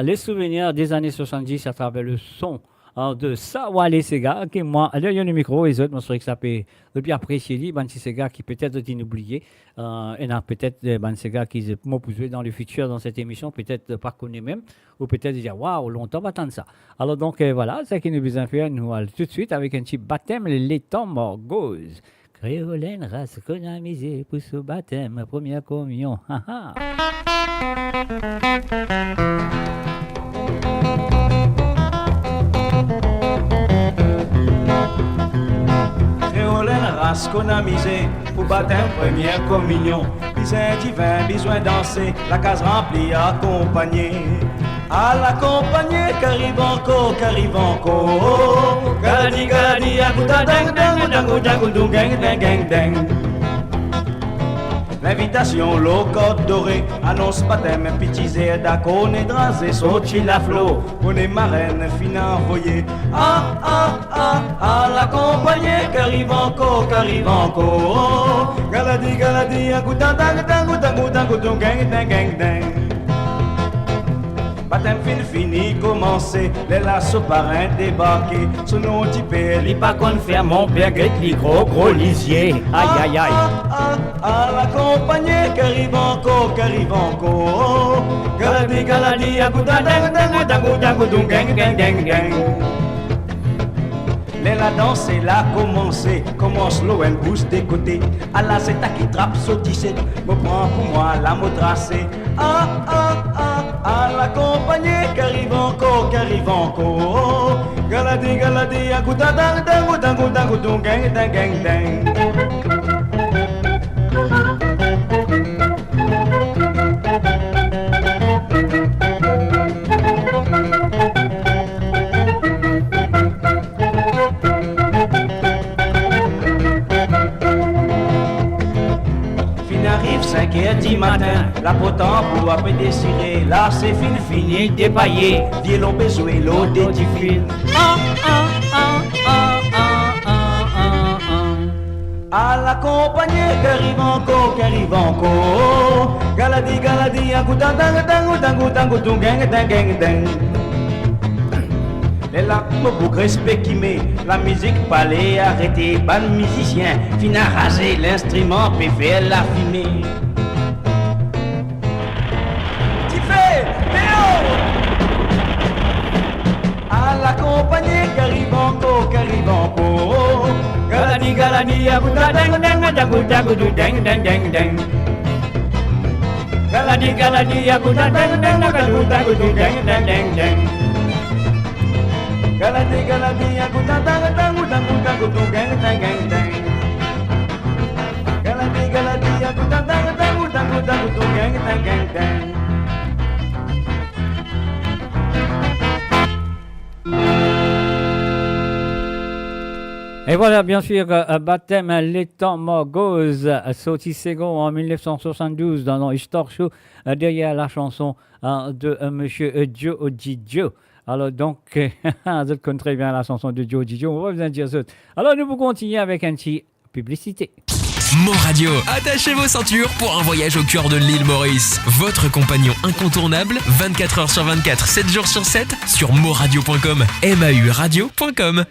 les souvenirs des années 70 à travers le son de Sawale Sega, qui moi, derrière le micro, les autres, moi, je que ça peut bien apprécier, les Sega qui peut-être inoubliés, et non, peut-être des Sega qui m'ont posé dans le futur dans cette émission, peut-être pas connu même, ou peut-être dire, waouh, longtemps, va attendre ça. Alors, donc, voilà, c'est ce qui nous besoin faire, nous allons tout de suite avec un petit baptême, les temps morgoses. Créolène, race qu'on a misé pour ce baptême, première communion. Créolène, race qu'on a misé pour baptême, première communion. Besoin divin, besoin danser, la case remplie, accompagnée. À l'accompagner, qu'arrive encore, qu'arrive encore. Galadi, galadi, agouda, dang, dang, dang, dang, dang, dang, dang, dang. L'invitation, l'eau code dorée, annonce baptême, pitisé, d'accord, on est drasé, sauti la flot, on est marraine, fin envoyée. À l'accompagner, qu'arrive encore, qu'arrive encore. Galadi, galadi, agouda, dang, dang, dang, dang, dang, dang, dang, dang. Baptême fini, commencé, les lassos parrains débarqués. Son nom typé, Il pas qu'on fait mon père, les gros lisiers. Aïe, aïe, aïe. À l'accompagner, qu'arrive encore, qu'arrive encore. Galadi, galadi, agouda, dang, dang, dang, dang, dang, gang, gang, gang, gang. La danse est là, commence l'eau, elle bouge des côtés. À la c'est qui trappe, sautissait, me prend pour moi la mot tracée. À l'accompagner, qu'arrive encore, qu'arrive encore. Galadi, galadi, agouda, dang, dang, dang, dang, dang, gang, dang, gang, dang. Du matin, la potent pour après décider. Là c'est fini, dépaillé. Violon besoin l'eau du fil. À l'accompagner, qu'arrive encore, qu'arrive encore. Galadi, galadi, un coup dang, dang, dang, dang, dang, dang, dang, dang, dang. Les lames pour respect qui met la musique palais arrêté. Ban musicien, fin à raser l'instrument, peut faire la fumée. L'accompagner, qu'arrive encore. Galadi, galadi, agouda, dang, dang, dang, dang, dang, dang, dang, dang. Galadi, galadi, agouda, dang, dang, dang, dang, dang, dang, dang, dang. Galati, galati, akuta, tanga, tangu, tangu, tangu, tu, gang, tang, gang, tang. Galati, galati, akuta, tanga, tangu, tangu, tangu, tu, gang, tang, gang, tang. Et voilà, bien sûr, baptême Les Temps Morgose, sorti second en 1972 dans le Histoire Show, derrière la chanson de Monsieur Joe Didio. Alors donc, vous connaissez très bien la chanson de Joe Didio, on va vous en dire ça. Alors nous pouvons continuer avec un petit publicité. Mo Radio, attachez vos ceintures pour un voyage au cœur de l'île Maurice. Votre compagnon incontournable, 24 heures sur 24, 7 jours sur 7, sur moradio.com, mauradio.com.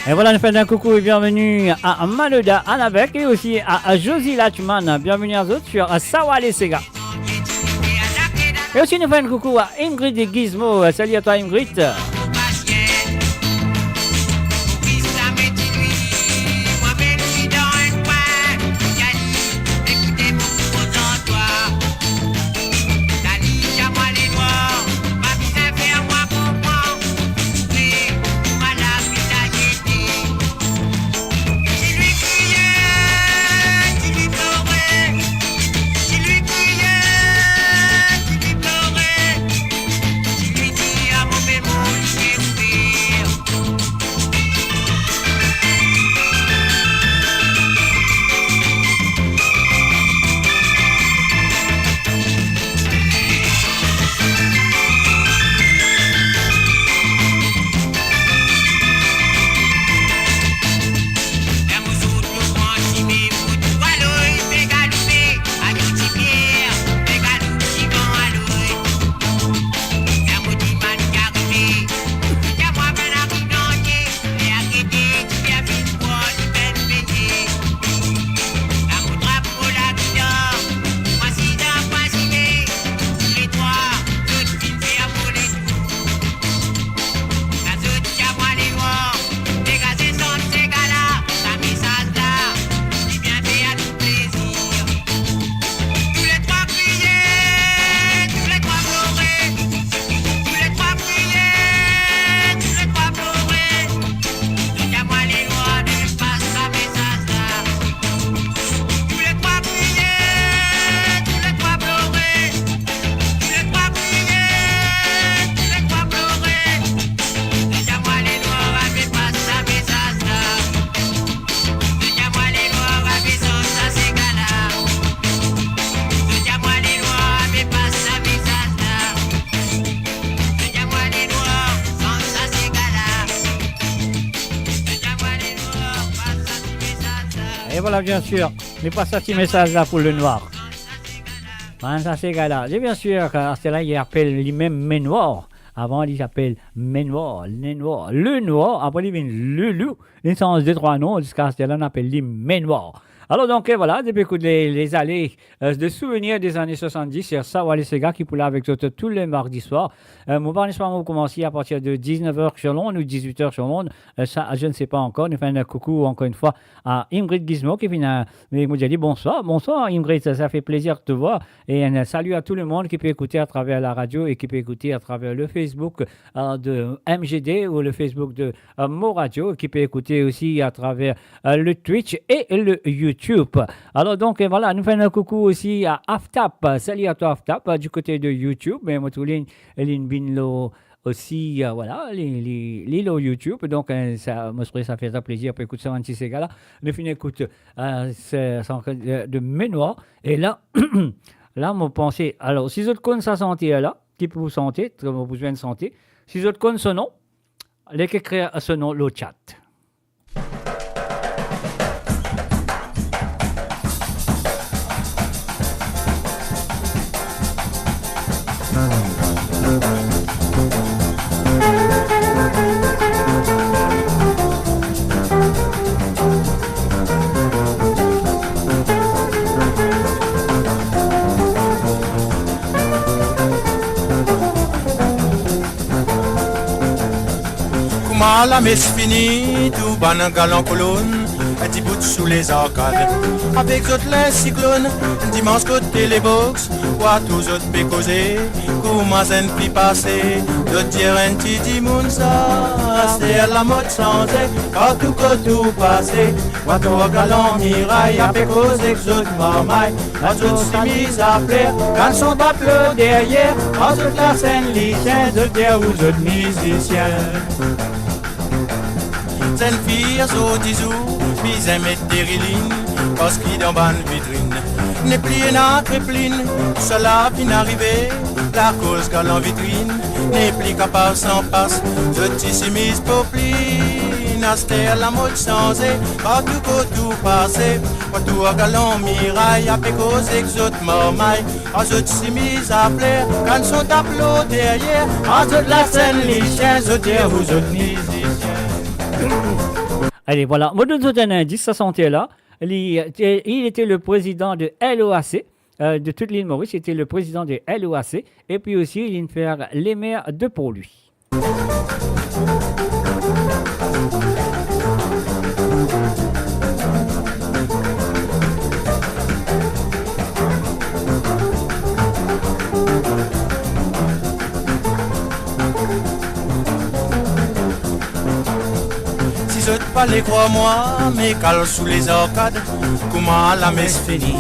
Et voilà, nous faisons un coucou et bienvenue à Maloda Anabek et aussi à Josie Lachman. Bienvenue à tous sur Sawale Sega. Et aussi nous faisons un coucou à Ingrid et Gizmo. Salut à toi Ingrid. Et voilà, bien sûr, mais pas ça petit message là pour le noir. Ben, ça c'est gars-là. Et bien sûr, c'est là, il appelle lui-même Ménoir. Avant, il s'appelle Ménoir, le noir. Après, il vient le loup. Il change 2-3 noms. Jusqu'à ce là, on appelle lui Ménoir. Alors donc voilà, depuis les allées de souvenirs des années 70, c'est ça, voilà, ces gars qui pour là avec tous les mardis soirs. Mon participant va commencer à partir de 19h sur Londres ou 18h sur Londres. Ça, je ne sais pas encore. Nous faisons un coucou encore une fois à Ingrid Gizmo qui vient nous dire bonsoir Ingrid, ça fait plaisir de te voir. Et un salut à tout le monde qui peut écouter à travers la radio et qui peut écouter à travers le Facebook de MGD ou le Facebook de Mo Radio, qui peut écouter aussi à travers le Twitch et le YouTube. Alors donc voilà, nous faisons un coucou aussi à Aftap. Salut à toi Aftap du côté de YouTube, mais moi tout Lin Binlo aussi voilà l'île YouTube, donc ça ça fait plaisir pour écouter ça un petit ces gars là. Nous finissons écoute de Ménoir et là là mon pensée, alors si vous connaissez sa santé là qui peut vous santé, vous besoin de santé, si vous connaissez ce nom, les qui créent ce nom le chat. À la messe finie, tout ban un galant colonne, un petit bout sous les arcades. Avec autres les cyclones, dimanche côté les box, quoi tous autres pécosés, comment un puis passer, de dire un petit dimanche, c'est à la mode changée, quand tout passé, quoi tout galant miraille, à pécosé, exote marmaille, à autres s'est mis à plaire, quand sont appelés derrière, à autres la scène lycéen, de dire aux autres musiciens. Une fille à so disou, puis un mètre d'ériline, parce qu'il dans ban vitrine. N'est plié na tripline, cela fin arrivé, la cause qu'à l'en vitrine, n'est plus capable sans passe, je t'y mise popline, à la mode changée, partout tout passé, partout à galant miraille, à pécos exotes marmaille, à je t'y mise à plaire, quand sont applaudis derrière, à je la scène les chiens, je dis aux autres musiciens. Allez, voilà. Moi, je vous donne un indice, ça sentait là. Il était le président de l'OAC, de toute l'île Maurice. Il était le président de l'OAC. Et puis aussi, il vient faire les maires de pour lui. Pas les crois-moi, mais cale sous les arcades, comment la messe finit.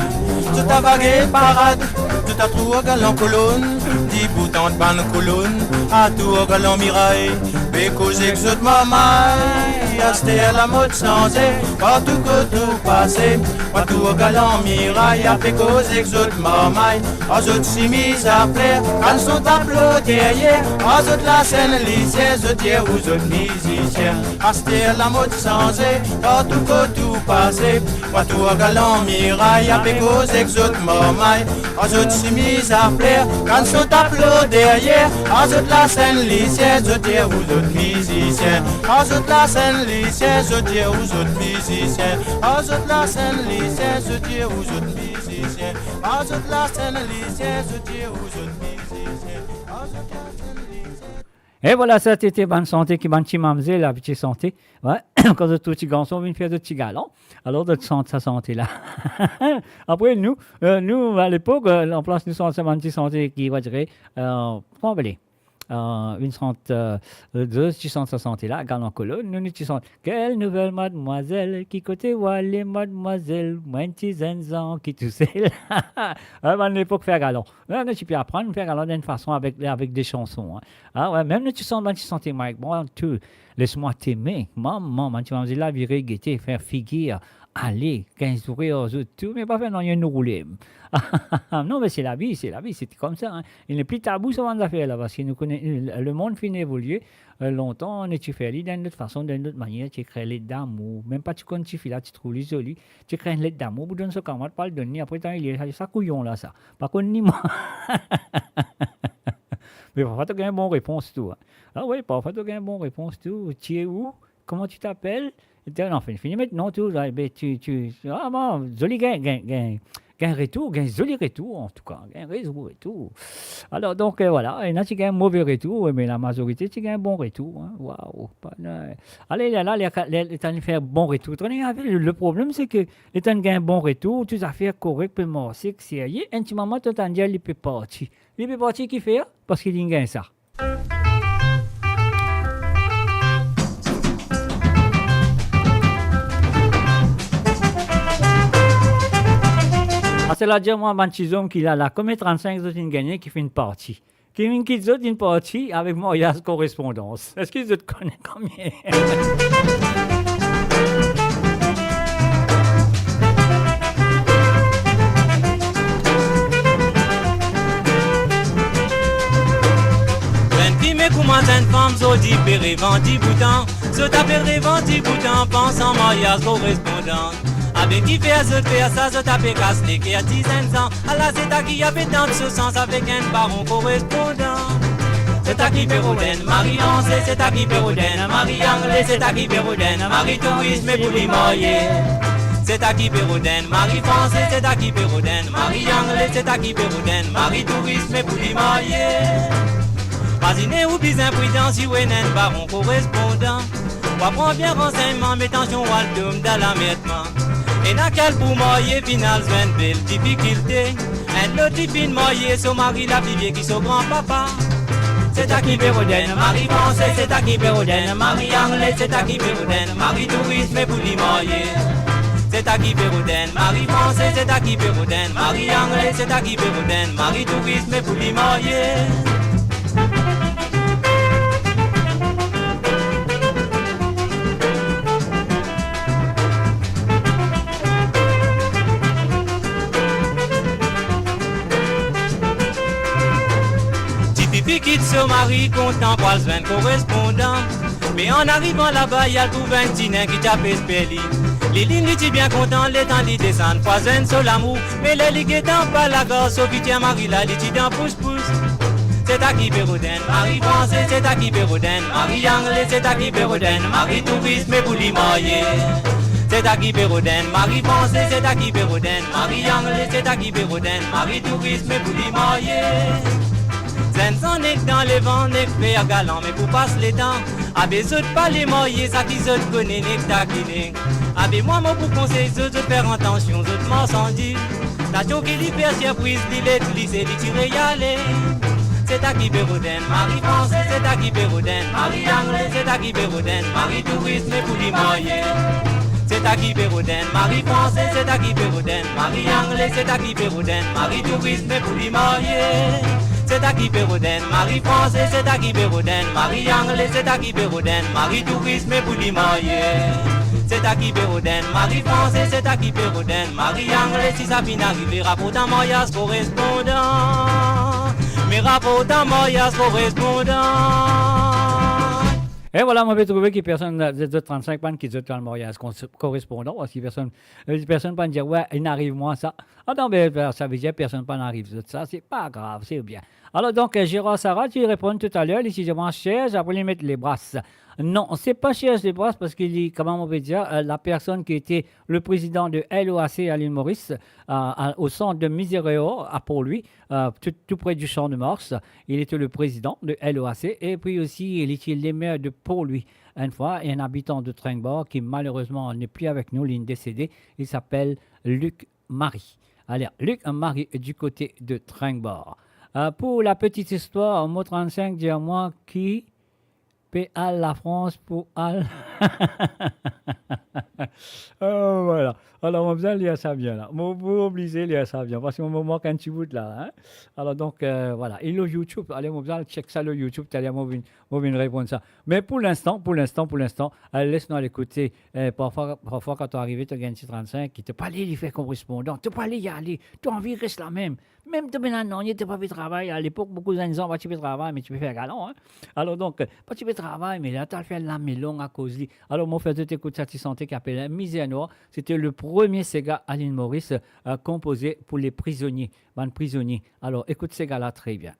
Tout a vagué parade, tout a trou au galant colonne, 10 boutons de ban colonne, à tout au galant miraille, bécos exotes mamaille, acheté à la mode changée, partout que tout passé, partout au galant miraille, à bécos exotes mamaille, à autres s'y mis à plaire, quand sont applaudis derrière, à autres la scène lycéenne, je dis aux autres musiciens, acheté à la mode changée, partout que tout passé, partout au galant miraille, à bécos exotes mamaille, à autres s'y mis à plaire, quand sont applaudis derrière, à autres la scène lycéenne, je dis aux autres musiciens, à autres la scène lycéenne, je dis aux autres musiciens, à autres la scène lycéenne, je dis aux autres musiciens, à autres la scène lycéenne, je dis aux autres musiciens, à autres la scène lycéenne. Et voilà, ça c'était bonne santé qui bonne mamzelle, la petite santé. Ouais, quand de tout petit garçon vient faire de petits galons, alors de santé sa santé là. Après nous à l'époque, en place nous sommes une petite santé qui va dire comment aller. Une santé de sa santé là, galant colonne, nous nous sentons. Quelle nouvelle mademoiselle qui côté voit les mademoiselles, moins de 10 ans qui tout seul. À l'époque faire galant. Tu peux apprendre à faire galant d'une façon avec des chansons. Hein. Ah ouais, même tu sens une santé Mike, bon tout. Laisse-moi t'aimer, maman, tu vas me dire la virée, gaieté, faire figure aller, 15 sourires aux autres, tout, mais pas faire non, il y a nous rouler. Non, mais c'est la vie, c'est comme ça. Hein. Il n'est plus tabou sur les affaires là, parce que nous connaissons, le monde finit d'évoluer. Longtemps, tu fais les d'une autre façon, d'une autre manière, tu crées les d'amour. Même pas tu connais, tu fais là, tu trouves les jolis, tu crées les d'amour, vous donnes ce camarade, pas le donner, après, il est ça couillon là, ça. Par contre, ni moi. Mais parfois, tu as une bonne réponse, tout. Hein. Ah oui, parfois, tu as une bonne réponse, tout. Tu es où? Comment tu t'appelles? Non, fini maintenant, tout. Là, ben, ah bon, joli gain retour, gain joli retour, en tout cas. Gain retour. Alors, donc, voilà. Et là, tu gagnes un mauvais retour, mais la majorité, tu gagnes un bon retour. Hein. Waouh. Allez, là, les temps de faire bon retour. Le problème, c'est que les temps de gagner un bon retour, tu as fait correctement. C'est que c'est un petit moment, tu as dit, il peut partir. Il peut partir qui fait? Parce qu'il gagne ça. C'est là, dire moi, un petit homme qui a là, comme 35 autres gagnés qui fait une partie. Qui fait une partie avec mariage correspondance. Est-ce qu'ils te connaissent combien? Comment une femme so dit péré venti bouton, so tapé venti bouton, pense en mariage correspondant. Avec qui fait ça, so tapé casse les qui a 10 ans. Allah c'est à qui a fait dans ce sens avec un baron correspondant. C'est à qui Péroden, Marie Angers, c'est à qui Péroden, Marie Anglais, c'est à qui Péroden, Marie Tourisme et pour les mariés. C'est à qui Péroden, Marie Français, c'est à qui Péroden, Marie Anglais, c'est à qui Péroden, Marie Tourisme et pour les mariés. Imaginez ou plus imprudent si vous êtes un baron correspondant. Ou apprend bien renseignement, mais attention à l'homme dans l'amétement. Et n'a qu'elle pour marier, final, une belle difficulté. Un autre type marié, son mari, la fille qui son grand-papa. C'est à qui Péroden, Marie Français, c'est à qui Péroden, Marie Anglais, c'est à qui Péroden, Marie Tourisme et pour les marier. C'est à qui Péroden, Marie Français, c'est à qui Péroden, Marie Anglais, c'est à qui Péroden, Marie Tourisme et pour les marier. Quitte son mari content pour le correspondant. Mais en arrivant là-bas, il y a tout un petit nain qui tape Spelly. Les lignes étaient bien contents, les temps ils descendent, poison sur l'amour. Mais les ligues étant pas la gorge, sauf qu'il tient Marie là, les tidans pousse-pousse. C'est à qui Péroden, Marie Français, c'est à qui Péroden, Marie Anglais, c'est à qui Péroden, Marie Tourisme et pour les mariés. C'est à qui Péroden, Marie Français, c'est à qui Péroden, Marie Anglais, c'est à qui Péroden, Marie Tourisme et pour les mariés. Zen s'en est dans les vents, n'est faire galant, mais pour passer les temps. Abe zot pas les moyens, ça qui zot connaît, n'est taquiné. Abe moi, pour conseil, zot faire attention, zot marchandise. Station qui lui fait surprise, lui c'est lui tirer y aller. C'est à qui Péroden, Marie Français, c'est à qui Péroden, Marie Anglais, c'est à qui Péroden, Marie Tourisme et pour les moyens. C'est à qui Péroden, Marie Français, c'est à qui Péroden, Marie Anglais, c'est à qui Péroden, Marie Tourisme et pour les moyens. C'est à qui Péroden, Marie Français, c'est à qui Péroden, Marie Anglais, c'est à qui Péroden, Marie Tourisme et pour les mariés. C'est à qui Péroden, Marie Français, c'est à qui Péroden, Marie Anglais, si ça finit d'arriver, rapporte un mariage correspondant. Mais rapporte un mariage correspondant. Et voilà, moi, j'ai trouvé que personne de 35 ans qui est dans le mariage correspondant, parce que personne pas dire, ouais, il n'arrive moins ça. Ah non, mais ça veut dire personne pas n'arrive ça, c'est pas grave, c'est bien. Alors donc, Gérard Sarah, tu réponds tout à l'heure, ici je m'en chaise, après il met les brasses. Non, c'est pas chaise les brasses, parce qu'il dit, comment on peut dire, la personne qui était le président de LOAC à l'île Maurice, au centre de Miséréo, pour lui, tout près du champ de Mars, il était le président de LOAC, et puis aussi, il était le maire de Port-Louis. Une fois, un habitant de Tringbord qui malheureusement n'est plus avec nous, il est décédé, il s'appelle Luc Marie. Allez, Luc Marie du côté de Tringbord. Pour la petite histoire, mot 35, dis-moi qui paie la France pour Al. Oh, voilà. Alors, on va lire ça bien là. Vous obligez lire ça bien parce qu'on me manque un petit bout de là. Hein? Alors, donc, voilà. Et le YouTube, allez, on va check ça le YouTube, t'allais me répondre ça. Mais pour l'instant, laisse-nous l'écouter. Parfois, quand tu arrives, tu as un petit 35 qui te parle, il fait correspondant. Tu parles y aller. Tu as envie de rester là même. Même tu non, il n'était pas fait travail. À l'époque, beaucoup d'années, tu peux travailler, mais tu peux faire galon. Hein? Alors, donc, pas tu peux travailler, mais là, tu as fait la mélon à cause de. Alors, mon frère, tu écoutes ça, tu santé qui appelle Misère Noire. C'était le premier Sega Aline Maurice composé pour les prisonniers. Prisonniers. Alors, écoute ces gars-là très bien.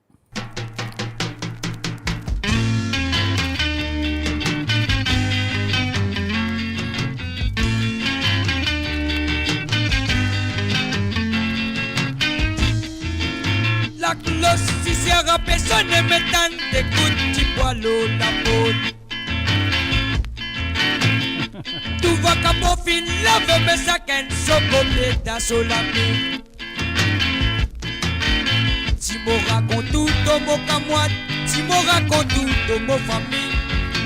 La cloche, si c'est à personne, m'étonne d'écoute, tu bois l'eau, la peau. Tu vois qu'à mon fin, lave mes sacs, en socoté, ta solami. Si m'o raconte tout, de mon camoine, si m'o raconte tout, de mon famille,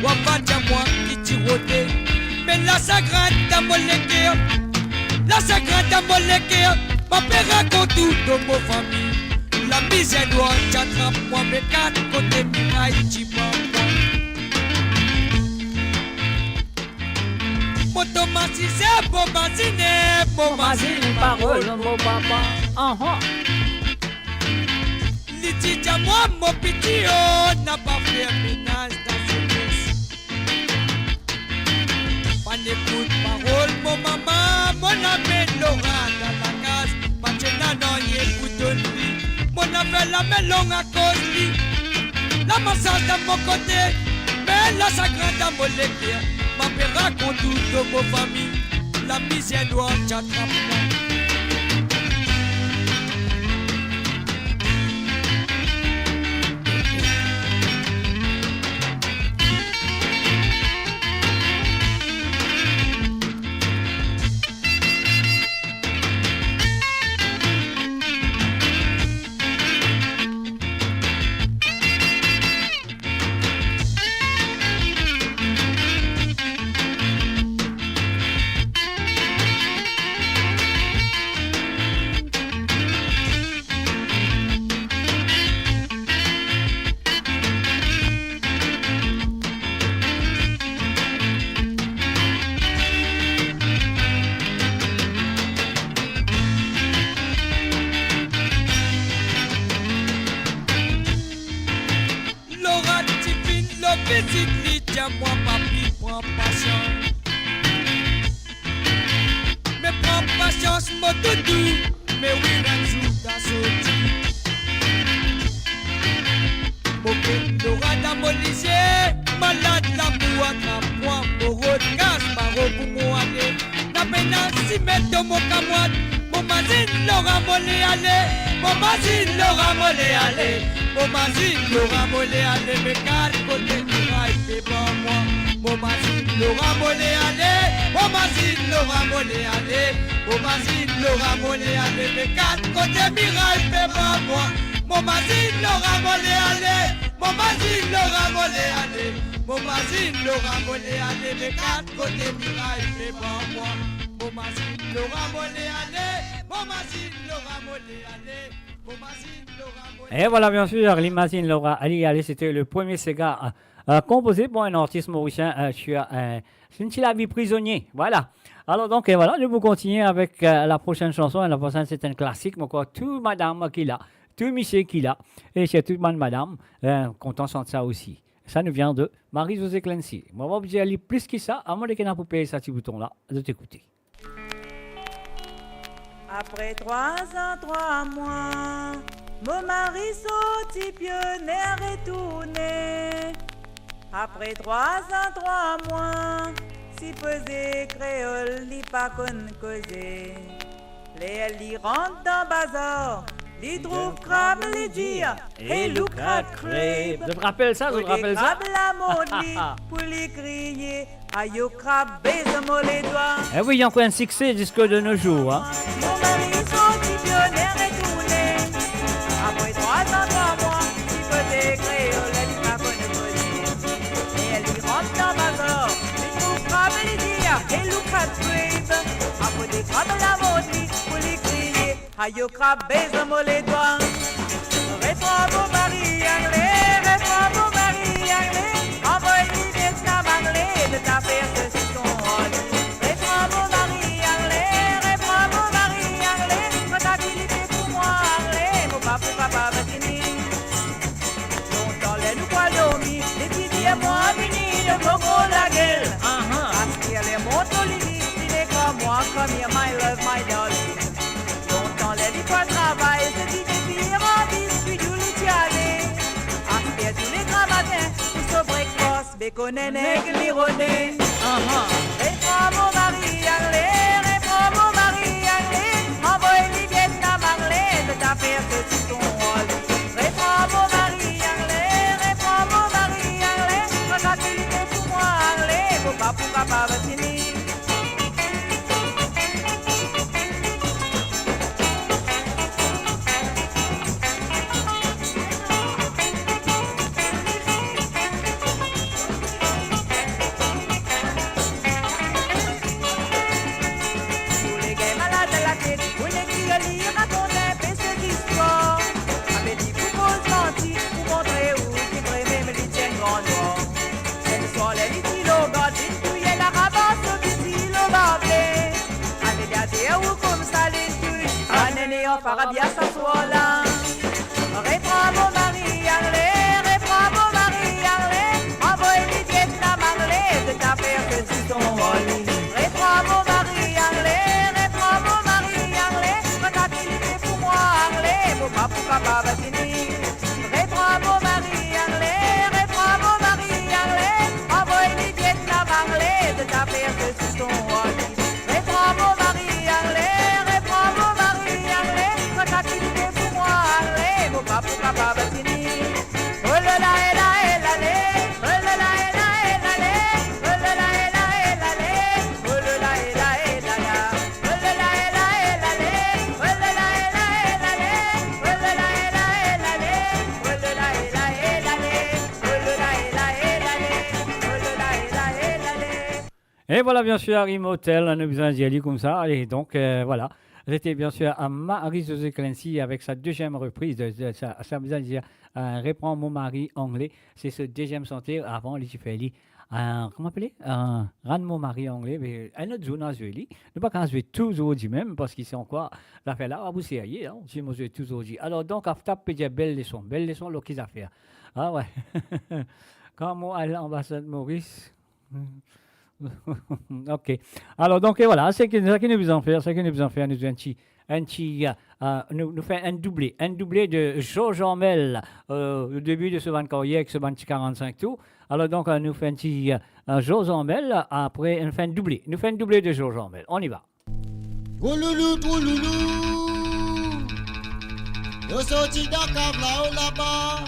ou pas de moi qui tirote. Mais la sagrade à mon légué, la sagrade à mon légué, ma père raconte tout, de mon famille. La misère noire, j'attrape-moi mes quatre côtés mirailles, tu m'envoies. Mon tomatisé, mon mazine, parole, mon papa. L'idée à moi, mon petit, oh, n'a pas fait ménage dans ce laisse. Pas d'écoute, parole, mon maman, mon ami Laura dans la case. Pas de nanan, y écoute de lui. Mon appelle la mélon à cause de la massage de mon côté, mais la sacrée dans mon légué. Ma père raconte tout de mon famille, la misère noire t'attrape-moi. Moi papi, prends patience. Mais prends patience, mon doudou. Mais oui, un jour t'as sauté. Mon Laura dans mon lycée, malade l'amour attrape-moi. Mon road casse, paro pour moi aller. La peine si mettre dans mon camoine. Mon mazine Laura molé aller. Mon mazine Laura molé aller. Mon mazine Laura molé aller. Mais quatre côtés du rail, c'est pas moi. Mon mazine Laura molé aller. Mon mazine Laura molé aller. Mon mazine Laura molé aller. Mais quatre côtés miraille, c'est pas moi. Mon mazine Laura molé aller. Mon mazine Laura molé aller. Mon mazine Laura molé aller. Mais quatre côtés miraille, c'est pas moi. Mon mazine Laura molé aller. Mon mazine Laura molé aller. Et voilà, bien sûr, l'imagine Laura Ali, c'était le premier Sega composé pour un artiste mauricien sur la vie prisonnier. Voilà. Alors, donc, et voilà, je vais continuer avec la prochaine chanson. Et la prochaine, c'est un classique, mais quoi, tout madame qui l'a, tout monsieur qui l'a, et c'est toute madame, content de ça aussi. Ça nous vient de Marie-Josée Clancy. Moi, on va vous aller plus que ça, à moins que n'a pas payé ce petit bouton-là, de t'écouter. Après 3 ans, 3 mois, mon mari sorti pionnière et tourné. Après 3 ans, 3 mois, si pesé créole, li pas con causer. Les li rentre dans bazar, li trouve crabe, li dire, et loup crabe crêpe. Je te rappelle ça, je te rappelle ça. Crabe la monte pour li crier, aïe au crabe, baise-moi les doigts. Eh oui, il y a encore un succès jusque de nos jours. Hein. Mon mari sorti pionnière et tourné. Après 3 ans, 3 mois, il faisait créole, elle dit pas bonne causer. Et elle lui rentre dans ma mort, il trouve crabe, elle dit, et loup crabe crêpe. Après des crabes la maudit pour les crier. Aïe au crabe, baise-moi les doigts. Réponds mon mari anglais, réponds mon mari anglais. Envoie-lui Vietnam anglais de ta faire ceci ton rôle. Réponds mon mari anglais, réponds mon mari anglais. Comptabilité pour moi anglais, mon papa va finir. Longtemps les nous quoi l'homme, les petits dieux moi venir de Coco la gueule. Parce qu'il y a les motos limites, il est comme moi, comme here, my love, my darling. Longtemps les dit quoi travail, c'est dit des filles en biscuit du litiané. Après tous les grands matins, pour ce breakfast, bacon et nègre lironné. Réponds mon mari anglais, réponds mon mari anglais. Envoie-lui Vietnam anglais, de ta faire petit ton rôle. Réponds mon mari anglais, réponds mon mari anglais. Comptabilité pour moi anglais, pour papa va finir. Farabia s'assoit. Réponds mon mari anglais, réponds mon mari anglais. Envoie-lui Vietnam anglais de ta faire que tu ton rôle. Réponds mon mari anglais, réponds mon mari anglais. Comptabilité pour moi anglais, mon papa va finir. Réponds mon mari anglais, réponds mon mari anglais. Envoie-lui Vietnam anglais de ta faire que tu ton rôle. Réponds mon mari anglais, réponds mon mari anglais. Comptabilité pour moi anglais, mon papa va finir. Oh là là, oh là là, oh là là, oh là là, oh là là, oh là là, oh là là, oh là là, Et voilà, bien sûr, Harry Motel, on a besoin d'y aller comme ça. Allez, donc, voilà. J'étais bien sûr à Marie-Josée Clancy avec sa deuxième reprise de ça veut dire Réprends mon mari anglais. C'est ce deuxième sentir avant les fait comment appeler Rendre mon mari anglais, mais un autre zone à jouer. Ne pas qu'à jouer tous aujourd'hui même parce qu'ils sont encore l'affaire là à vous serrer, hein. Si moi jouer tous aujourd'hui. Alors donc à taper des belles leçons là qu'ils affaires. Ah ouais. Quand moi à l'ambassade Maurice. Ok. Alors donc et voilà, c'est ce que nous faisons faire, nous fait un doublé de Georges Ormel au début de ce 20 carrière avec ce 45 tours. Alors donc nous fait un petit Georges Ormel, après on fait un doublé. Nous fait un doublé de Georges Ormel. On y va. Gouloulou, yo sorti dans cave là-bas.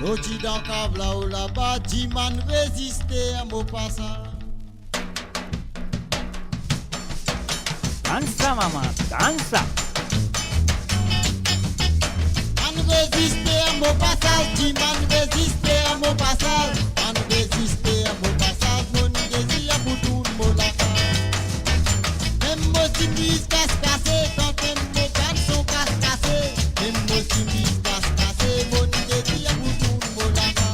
Sorti dans cave là-bas, Diman résister à mon passage. Dansa, maman, dansa. Man résister à mon passage, Diman résister à mon passage. Man résister à mon passage, mon désir à bouton mon laca. Même moi si mise casse-cassé, quand même mes cannes sont casse-cassé. Même moi si mise casse-cassé, mon désir à bouton mon laca.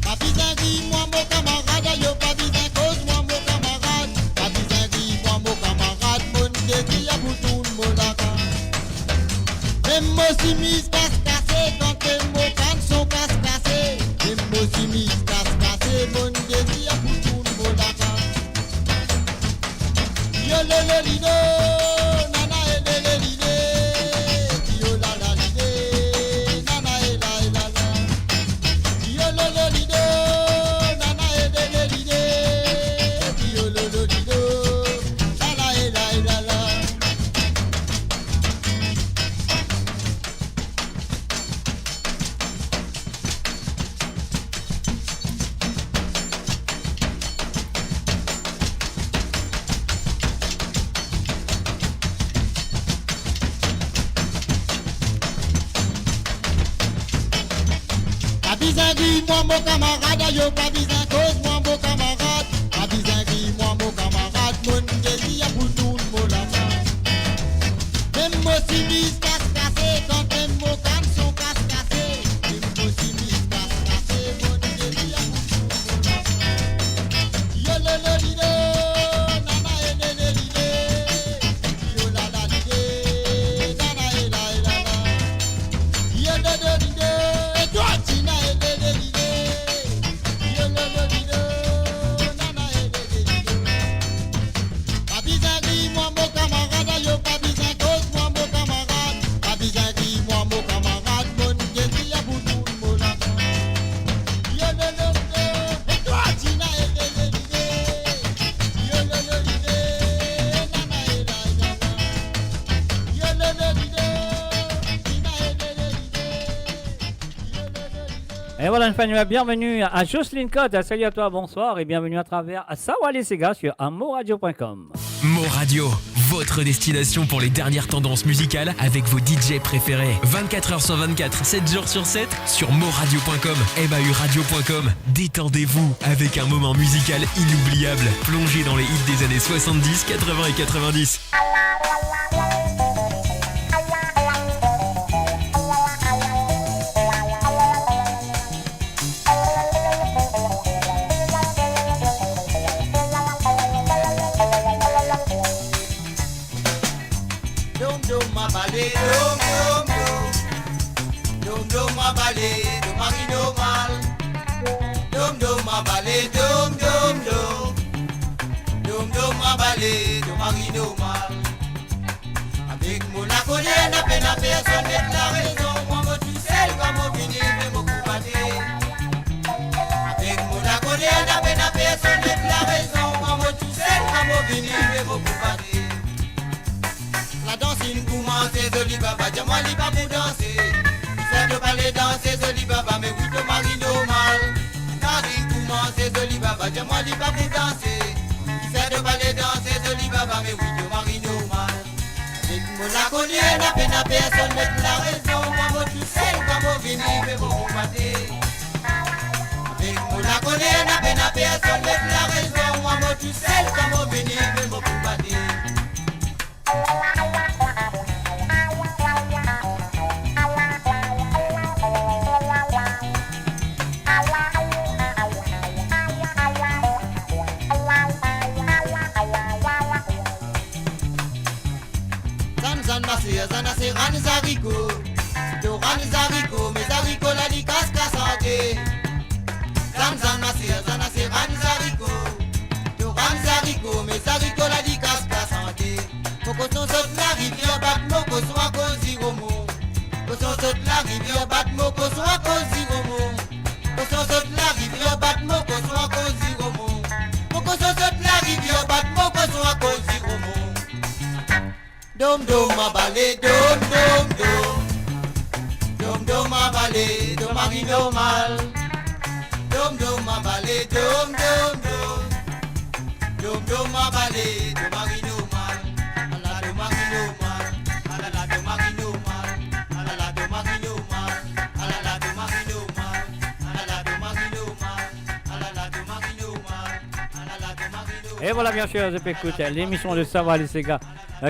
Pas besoin de moi mon camarade, yo pas besoin cause moi mon camarade. Pas besoin de moi mon camarade, mon désir à bouton mon laca. Même moi si mise casse-cassé, quand même mes cannes sont casse-cassé. Même moi si mise casse-cassé, mon désir à bouton mon laca. Yo le lido, nana le lido, yo la la lido, nana la la la. Yo le lido, nana le lido, yo le lido, la la la. Pas besoin de moi mon camarade, yo pas besoin cause moi mon camarade. Pas besoin de moi mon camarade, mon désir pour chemise casse-cassée, quand tes mots cannes sont casse-cassés. Limbo chemise casse-cassée, mon désir à bout. Yo le lido, nana et le lidé. Yo la lidé, nana et la. Yo le lidé, et toi Tina et le lidé. Yo le lidé, nana et le lidé. Pas besoin de moi mon camarade, yo pas besoin cause moi mon camarade. Pas besoin de moi mon camarade, mon désir à bout tout le monde. Yo le lidé, et toi Tina et le lidé. Yo le lidé, nana et la. Yo le lidé, Tina et le lidé. Et voilà, une fois bienvenue à Jocelyne Cotte. Salut à toi, bonsoir et bienvenue à travers Sawale Sega sur amoradio.com. Mo Radio, votre destination pour les dernières tendances musicales avec vos DJ préférés. 24h sur 24, 7 jours sur 7 sur moradio.com, mauradio.com. Détendez-vous avec un moment musical inoubliable. Plongez dans les hits des années 70, 80 et 90. Dom dom ma balé, dom dom dom. Dom dom ma balé, do marino mal. Dom dom ma balé, dom dom dom. Dom dom ma balé, do marino mal. Avec mon la colère, n'a peine à personne n'est la raison. Moi me tout seul comme au fini, mais mon coup batté. Avec mon la colère, n'a peine à personne n'est la raison. Moi me tout seul comme au fini, mais mon coup batté. La danse in commence, Zoli Baba, dis-moi li pas pour danser. Il fait de parler danser, Zoli Baba, mais oui de mari normal. La danse in commence, Zoli Baba, dis-moi li pas pour danser. Il fait de parler danser, Zoli Baba, mais oui de mari normal. Avec mon la connu, n'a peine à personne, mais la raison. Moi, moi, tout seul, comme au vini, mais bon, on battait. Avec mon la connu, n'a peine à personne, mais la raison. Moi, moi, tout seul, comme au vini, mais bon, on battait. Zanase ran zariko, do ran zariko, mes zariko la di casca santé. Zanase ran zariko, do ran zariko, mes zariko la di casca santé. Moko son sot la rivière bat moko soit cosy romo. Moko son sot la rivière bat moko soit cosy romo. Moko son sot la rivière bat moko soit cosy romo. Moko son sot la rivière bat moko soit cosy romo. Dom dom ma balé, dom dom dom. Dom dom ma balé, do mari normal. Dom dom ma balé, dom dom dom. Dom dom ma balé, do mari normal. Ala do mari normal. Ala la do mari normal. Ala la do mari normal. Ala la do mari normal. Ala la do mari normal. Ala la do mari normal. Ala la do mari normal. Et voilà, bien sûr, je peux écouter l'émission de Sawale Sega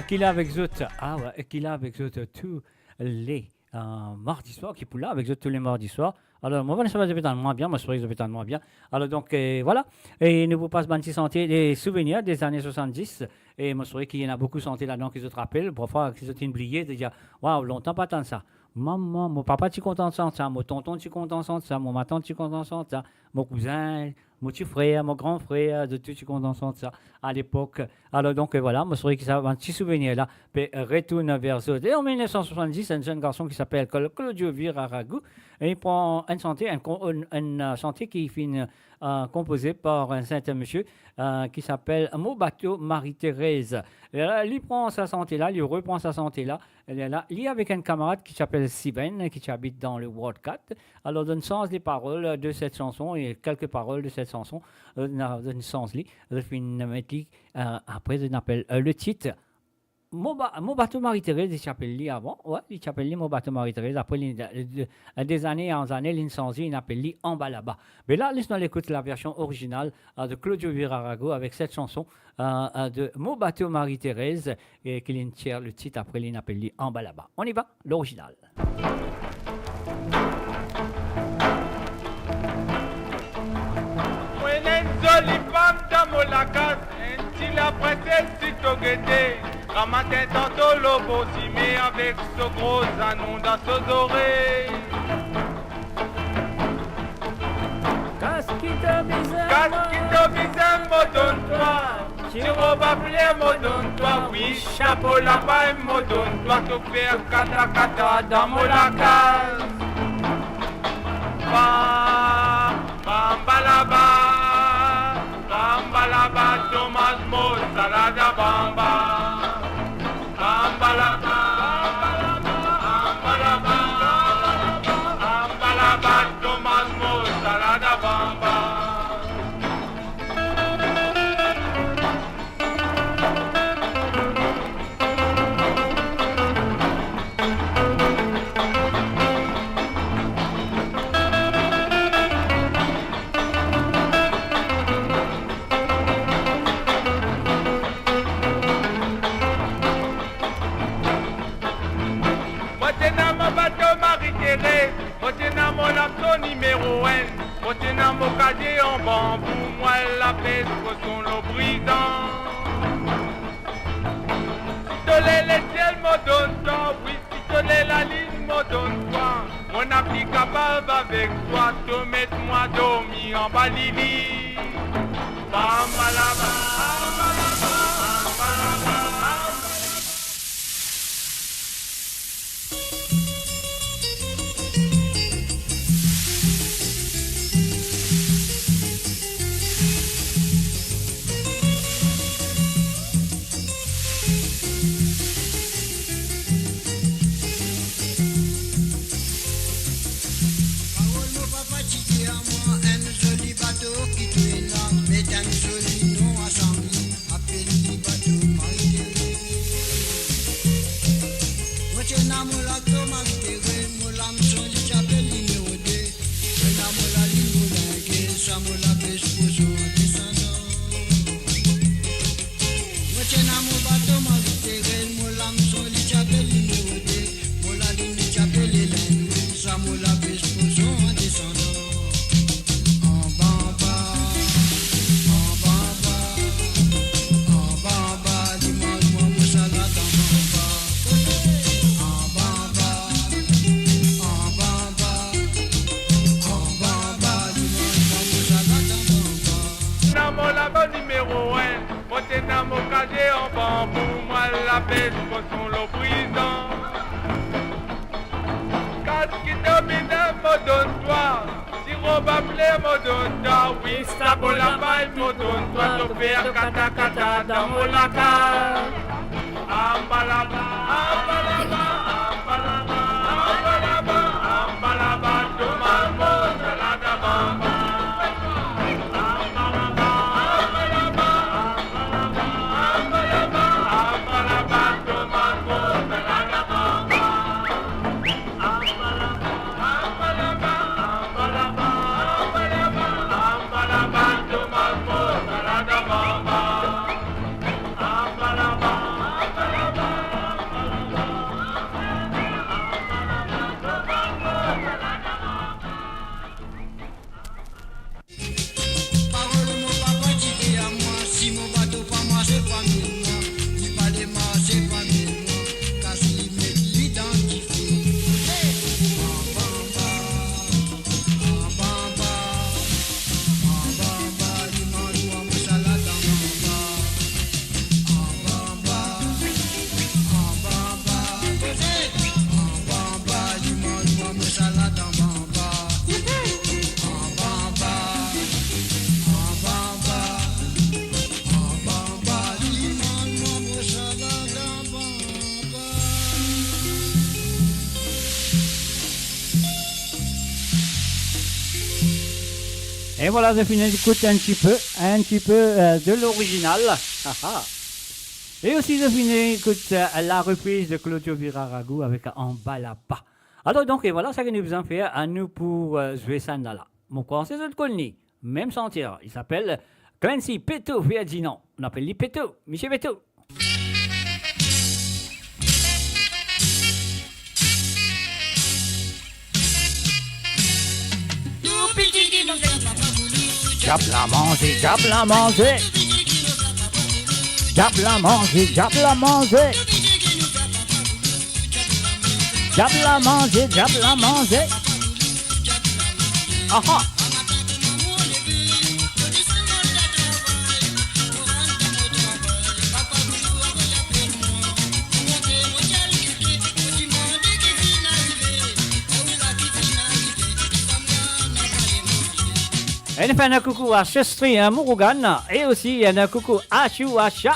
qu'il a avec Zot. Ah ouais, qu'il a avec Zot tous les mardis soirs, qui est là avec Zot tous les mardis soirs. Alors, moi, je vais dans moins bien, moi, je vais dans moins bien. Alors, donc, voilà. Et nous vous passe un petit sentier des souvenirs des années 70. Et moi, je qu'il y en a beaucoup de sentiers là-dedans qui se rappellent. Parfois, qui sont oubliés, de dire, waouh, longtemps pas tant de ça. Maman, mon papa, tu es content de ça, mon tonton, tu es content de ça, mon ma tante, tu es content de ça, mon cousin, mon petit frère, mon grand frère, de tout, tu es content de ça, à l'époque. Alors, donc, voilà, moi, je que ça un petit souvenir là. Puis, retourne vers eux. Et en 1970, un jeune garçon qui s'appelle Claudio Viraragou, et il prend un chantier, un chantier qui finit composé par un certain monsieur qui s'appelle Mobato Marie-Thérèse. Il prend sa santé là, il reprend sa santé là. Il est là. Il est avec un camarade qui s'appelle Siben, qui habite dans le Ward 4. Alors, donne sens les paroles de cette chanson et quelques paroles de cette chanson. Donne sens les. Après, je appelle le titre mon bateau Marie-Thérèse, il s'appelle lui avant. Ouais, il s'appelle lui mon bateau Marie-Thérèse. Après, des années en années, il changé, il appelle lui En bas là-bas. Mais là, laisse-nous écouter la version originale de Claudio Virarago avec cette chanson de mon bateau Marie-Thérèse et qu'il tire le titre après, il appelle lui En bas là-bas. On y va, l'original. Une jolie femme dans mon lacas, un la princesse si togueté. Ramatin tantôt l'obosimé avec ce gros anon dans ses oreilles. Casquito bizem, modonne-toi. Tiro bablé, modonne-toi. Oui, chapeau lapin, modonne-toi. Te faire kata dans mon lacas. Bam balaba. Bambalaba, Thomas Mo, Salada Bamba. Bambalaba, Bambalaba, Bambalaba, Thomas Mo, Salada Bamba. Mon laptop numéro 1, Motina mon cadet en bambou, moi la peste pour son lot brisant. Si tu l'es les ciels, me donne-toi, oui, si tu l'es la ligne, me donne-toi. Mon appli capable avec toi, te mettre-moi dormir en balili. Bambalaba, bambalaba, bambalaba. Et voilà, j'ai fini d'écouter un petit peu de l'original. Et aussi de finir, écoute, la reprise de Claudio Viraragou avec Embalapa. Alors donc, et voilà ça que nous faisons faire à nous pour jouer ça là. Mon conseil de Colny, même sentir, il s'appelle Clancy Peto Ferdinand. On appelle lui Peto, Michel Peto. Jap la manger, jap la manger. Jap la manger, jap la manger. Jap la manger, jap la manger. Aha. Et nous faisons un coucou à Chestri, à Murugan, et aussi un coucou à Chouacha.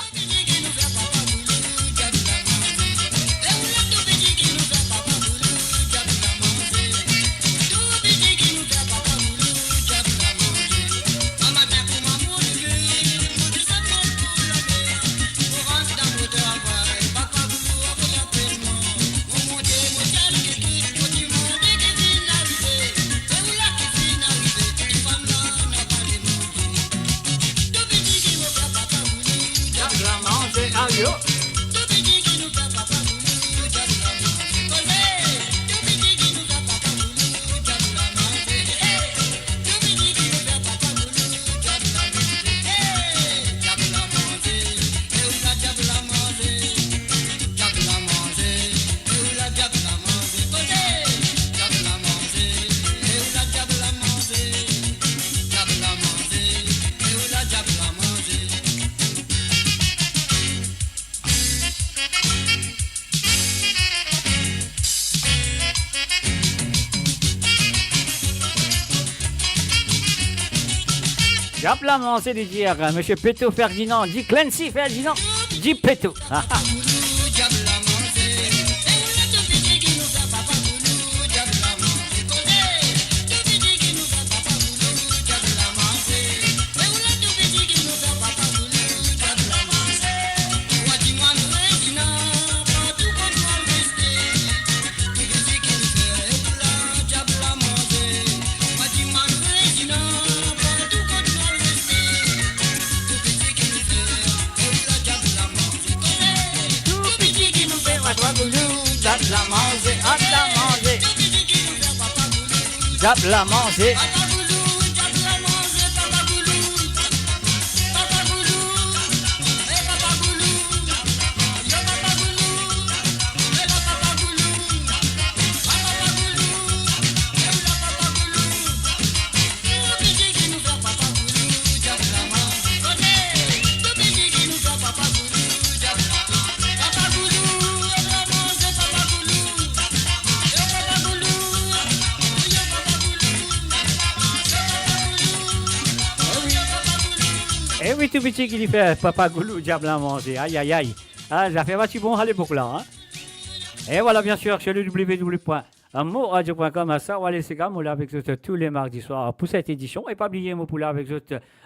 Jap la manger de dire, monsieur Peto Ferdinand, dit Clancy Ferdinand, dit Peto. Jap la manger. Et oui, tout petit qui lui fait papa goulou, diable à manger. Aïe, aïe, aïe. Ah, ça fait vachement bon à l'époque là. Hein? Et voilà, bien sûr, sur le www.moradio.com, ça, on va laisser comme là avec vous tous les mardis soirs pour cette édition. Et pas oublier, mon poulet avec vous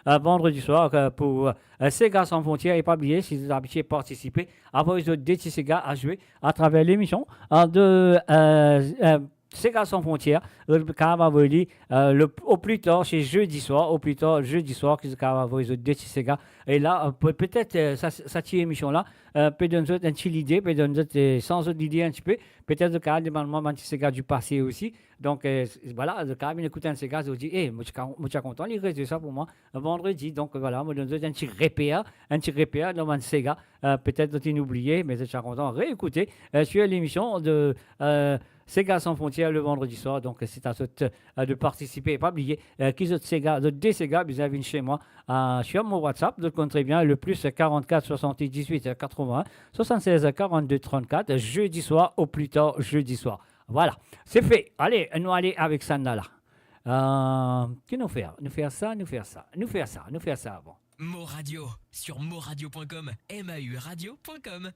vendredi soir pour Sega sans frontières. Et pas oublier, si vous avez habitué à participer, avoir les autres petits Sega à jouer à travers l'émission de Sega sans frontières, au plus tard, c'est jeudi soir, que vous avez les autres Sega. Et là, peut-être, cette émission-là, peut donner une petite idée, peut donner sans autre idée un petit peu, peut-être que demandement un petit Sega du passé aussi. Donc, voilà, quand même, écoutez un Sega, vous dit, moi, je suis content, il reste ça pour moi, vendredi. Donc, voilà, moi, donne un petit repère dans un Sega, peut-être que oublié, mais je suis content de réécouter sur l'émission de Sega sans frontières le vendredi soir. Donc, c'est à ceux de participer. Et pas oublier qu'ils ont des Sega, vous avez chez moi sur mon WhatsApp. Donc, très bien, le plus 44 78 81 76 42 34, jeudi soir, au plus tard, jeudi soir. Voilà, c'est fait. Allez, nous allons avec Sanda là. Que nous faire ça avant. Moradio, sur moradio.com, MAU radio.com.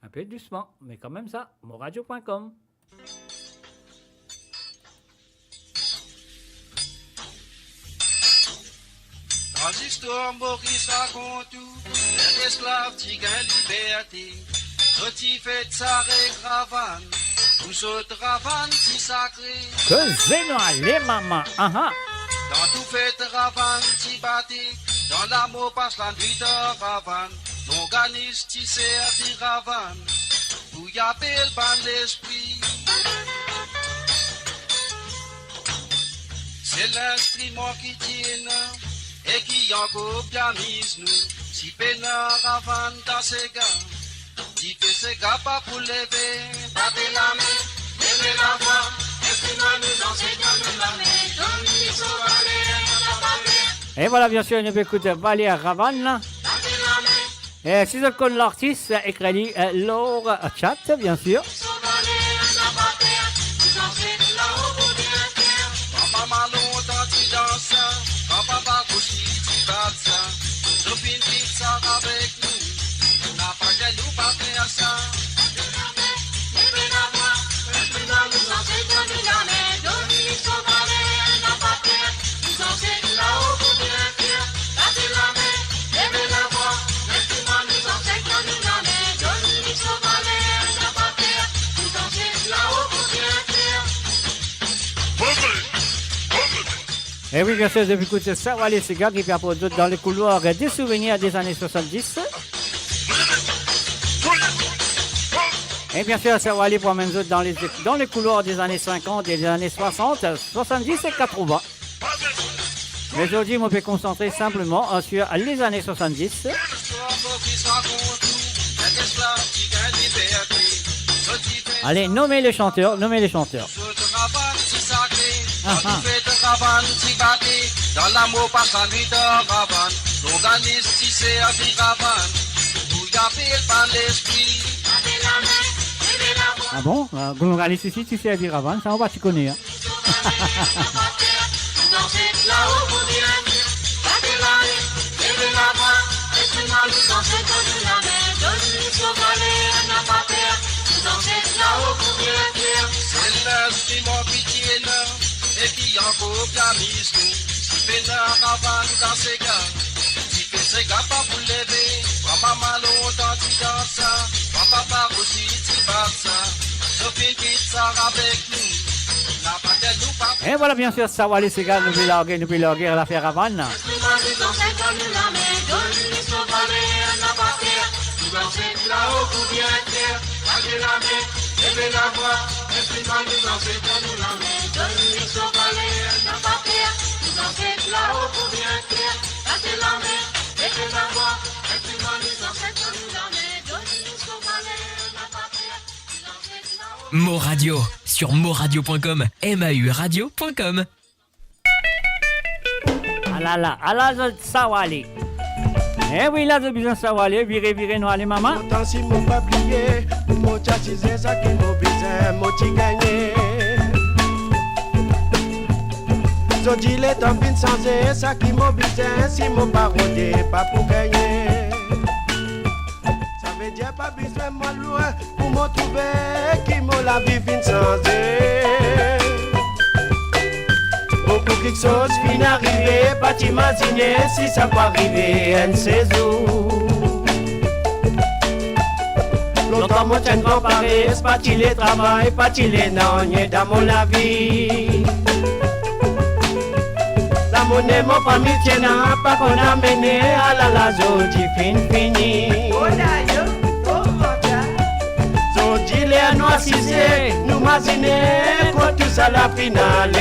Un peu doucement, mais quand même ça, moradio.com. Transistor Maurice raconte tout, un esclave qui gagne liberté. Petit fait ça Ravanne, vous autres Ravanne si sacré. Que zénois, les mamans, Dans tout fait Ravanne si batté, dans l'amour passe la nuit de Ravanne. L'organisme qui sert de Ravanne, vous y appelle ban l'esprit. C'est l'instrument qui tient et qui encore bien mise nous. Si pénard Ravanne dans ses gars, qui fait ses gars pas pour lever. Battez la main, levez la voix, instrument nous enseignons nous la main. Dominique Sauvalet, on n'a pas fait. Et voilà, bien sûr, on peut écouter Valéa Ravanne. Et si vous connaissez l'artiste, écrit Laure Chat, bien sûr. Maman longtemps tu danses, papa couchi tu battes, Sophie pizza avec nous, n'a pas qu'elle nous pas faire ça. Et oui, bien sûr, je vais écouter ça, voilà, ces gars qui fait pour d'autres dans les couloirs des souvenirs des années 70. Et bien sûr, ça va aller pour même autres dans les couloirs des années 50 et des années 60, 70 et 80. Mais aujourd'hui, on peut concentrer simplement sur les années 70. Allez, nommez les chanteurs, nommez les chanteurs. Dans l'amour passe la nuit de Ravanne, l'organisme qui sert à Ravanne, vous y appelle par l'esprit. Ah bon? L'organisme ici, tu sais à dire Ravanne, ça on va, tu connais. Hein? C'est l'instrument qui tient et qui encore bien mise nous. Si pénard Ravanne dans ses gars, si fait ses gars pas pour lever. Maman longtemps tu danses, papa aussi tu battes. Sophie pizza avec nous, n'a pas qu'elle nous pas. Et voilà, bien sûr, ça va aller, ces gars, nous pouvons larguer l'affaire Ravanne. Mo Radio sur moradio.com, MAU radio.com. Ah là, ça va aller. Eh oui, là, j'ai besoin de ça va aller. Virez, nous allez, maman. Tant si mon pas plié, mon tchatise, ça qui m'a besoin, mon petit gagné. Zodi les temps fin sans ça qui m'a besoin, si mon pas rodé, pas pour gagner. Ça veut dire pas besoin, moi loin, pour me trouver, qui m'a la vie fin sans. Beaucoup quelque chose fin arrivé, pas t'imaginer si ça peut arriver un saison. Longtemps mon tiens pas pareil, c'est pas qu'il est travail, pas qu'il est non, dans mon avis. La monnaie mon famille tient pas qu'on a mené à la zodi fini. Zodi les noisisés, nous imaginer quand tout ça la finale.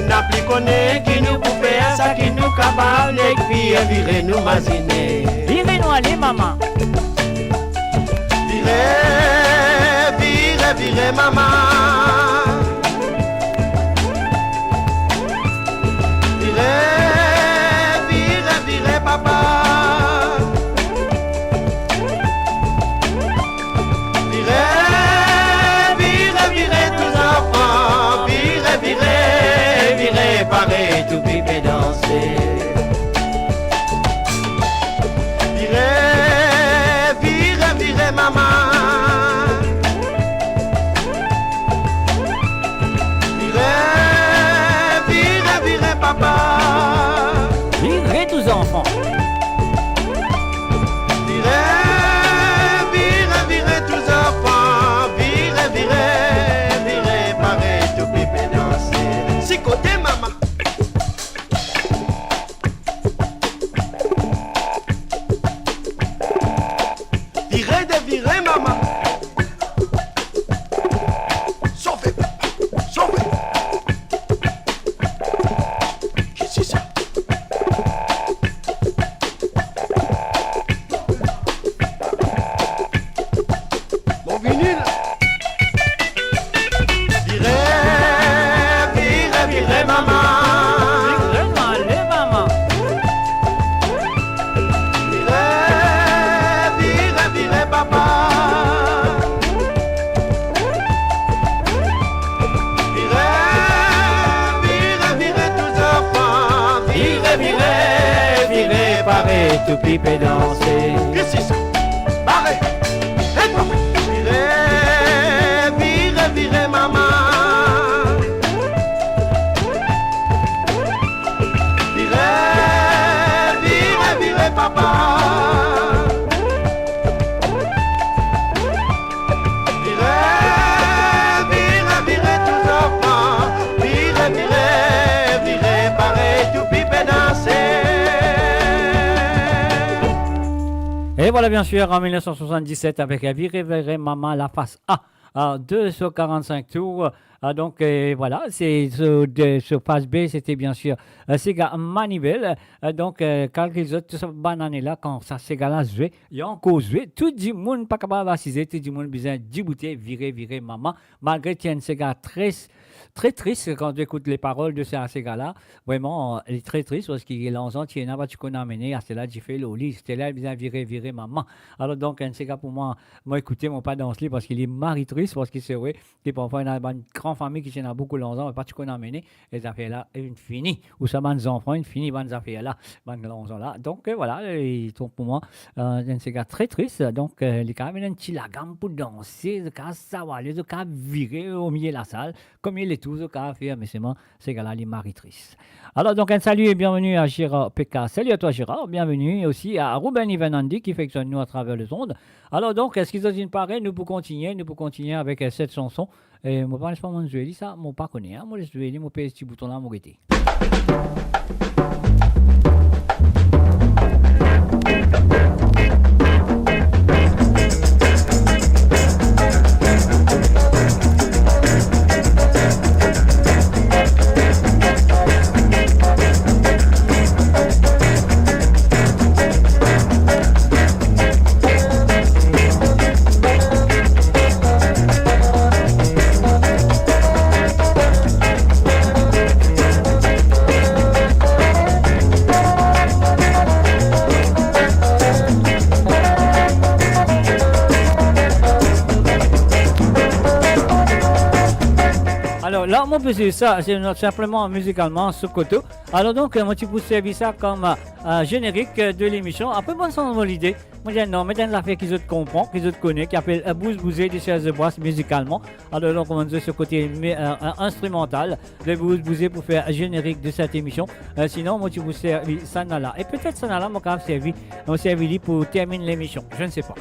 N'a plus connaît qui nous peut faire ça qui nous capable les filles virer nous imaginer. Virez nous allez maman. Virez maman. Virez papa. Virez tous enfants. Virez pareil tout piper danser. Virez maman. Virez papa. barrer, tout piper danser. Qu'est-ce que c'est ça? Barré. Et toi? Virez, virez, virez, maman. Virez, virez, virez, papa. Virez, virez, virez, tous enfants. Virez, virez, virez, barrez, tout piper danser. Et voilà bien sûr en 1977 avec Virez Maman la face A. 245 tours. Donc voilà, c'est sur face B, c'était bien sûr Sega Manivelle. Donc quand ils ont tout ça banane là, quand ça Sega là joué, il y a encore joué, tout le monde pas capable d'assister, tout le monde besoin d'ybouter, virer maman, malgré qu'il y a une Sega très triste quand tu écoutes les paroles de ces gars-là. Vraiment, elle est très triste parce qu'il est l'enfant, tu n'as pas tu connais amené, à cela j'ai fait le lit, c'était là, bien virer maman. Alors donc, un gars pour moi écouter, mon pas dans ce lit parce qu'il est mari triste, parce qu'il c'est vrai, et parfois il y a une grande famille qui tient beaucoup l'enfant, mais pas tu connais amené, et ça fait là, une finie, ou ça va enfants, une finie, ça fait là, l'enfant là. Donc voilà, ils sont pour moi, un gars très triste, donc les gars, il y a un petit lagam pour danser, les gars, ça va, les gars virer au milieu de la salle, comme il est tout ce qu'a fait, mais c'est moi, ces gars-là, les maritrices. Alors, donc, un salut et bienvenue à Gérard Pekka. Salut à toi, Gérard. Bienvenue et aussi à Ruben Ivanandi qui fait que nous à travers le monde. Alors, donc, est-ce qu'ils ont une pareille? Nous pouvons continuer avec cette chanson. Et moi, pas pas mon jouet, ça, moi, pas connaît. Moi, je jouet, mon petit bouton là, mon guetté. Là, moi, c'est ça, c'est simplement musicalement ce côté. Alors donc, moi, tu peux servir ça comme générique de l'émission. Après, moi, sans l'idée, moi, je dis non, mais dans l'affaire qu'ils autres comprennent, qu'ils autres connaissent, qui appelle Bouze Bouzé de Serge Boisse musicalement. Alors donc, on va ce côté instrumental de Bouze Bouzé pour faire générique de cette émission. Sinon, moi, tu peux servir ça là. Et peut-être ça là, moi, quand même, servir pour terminer l'émission. Je ne sais pas.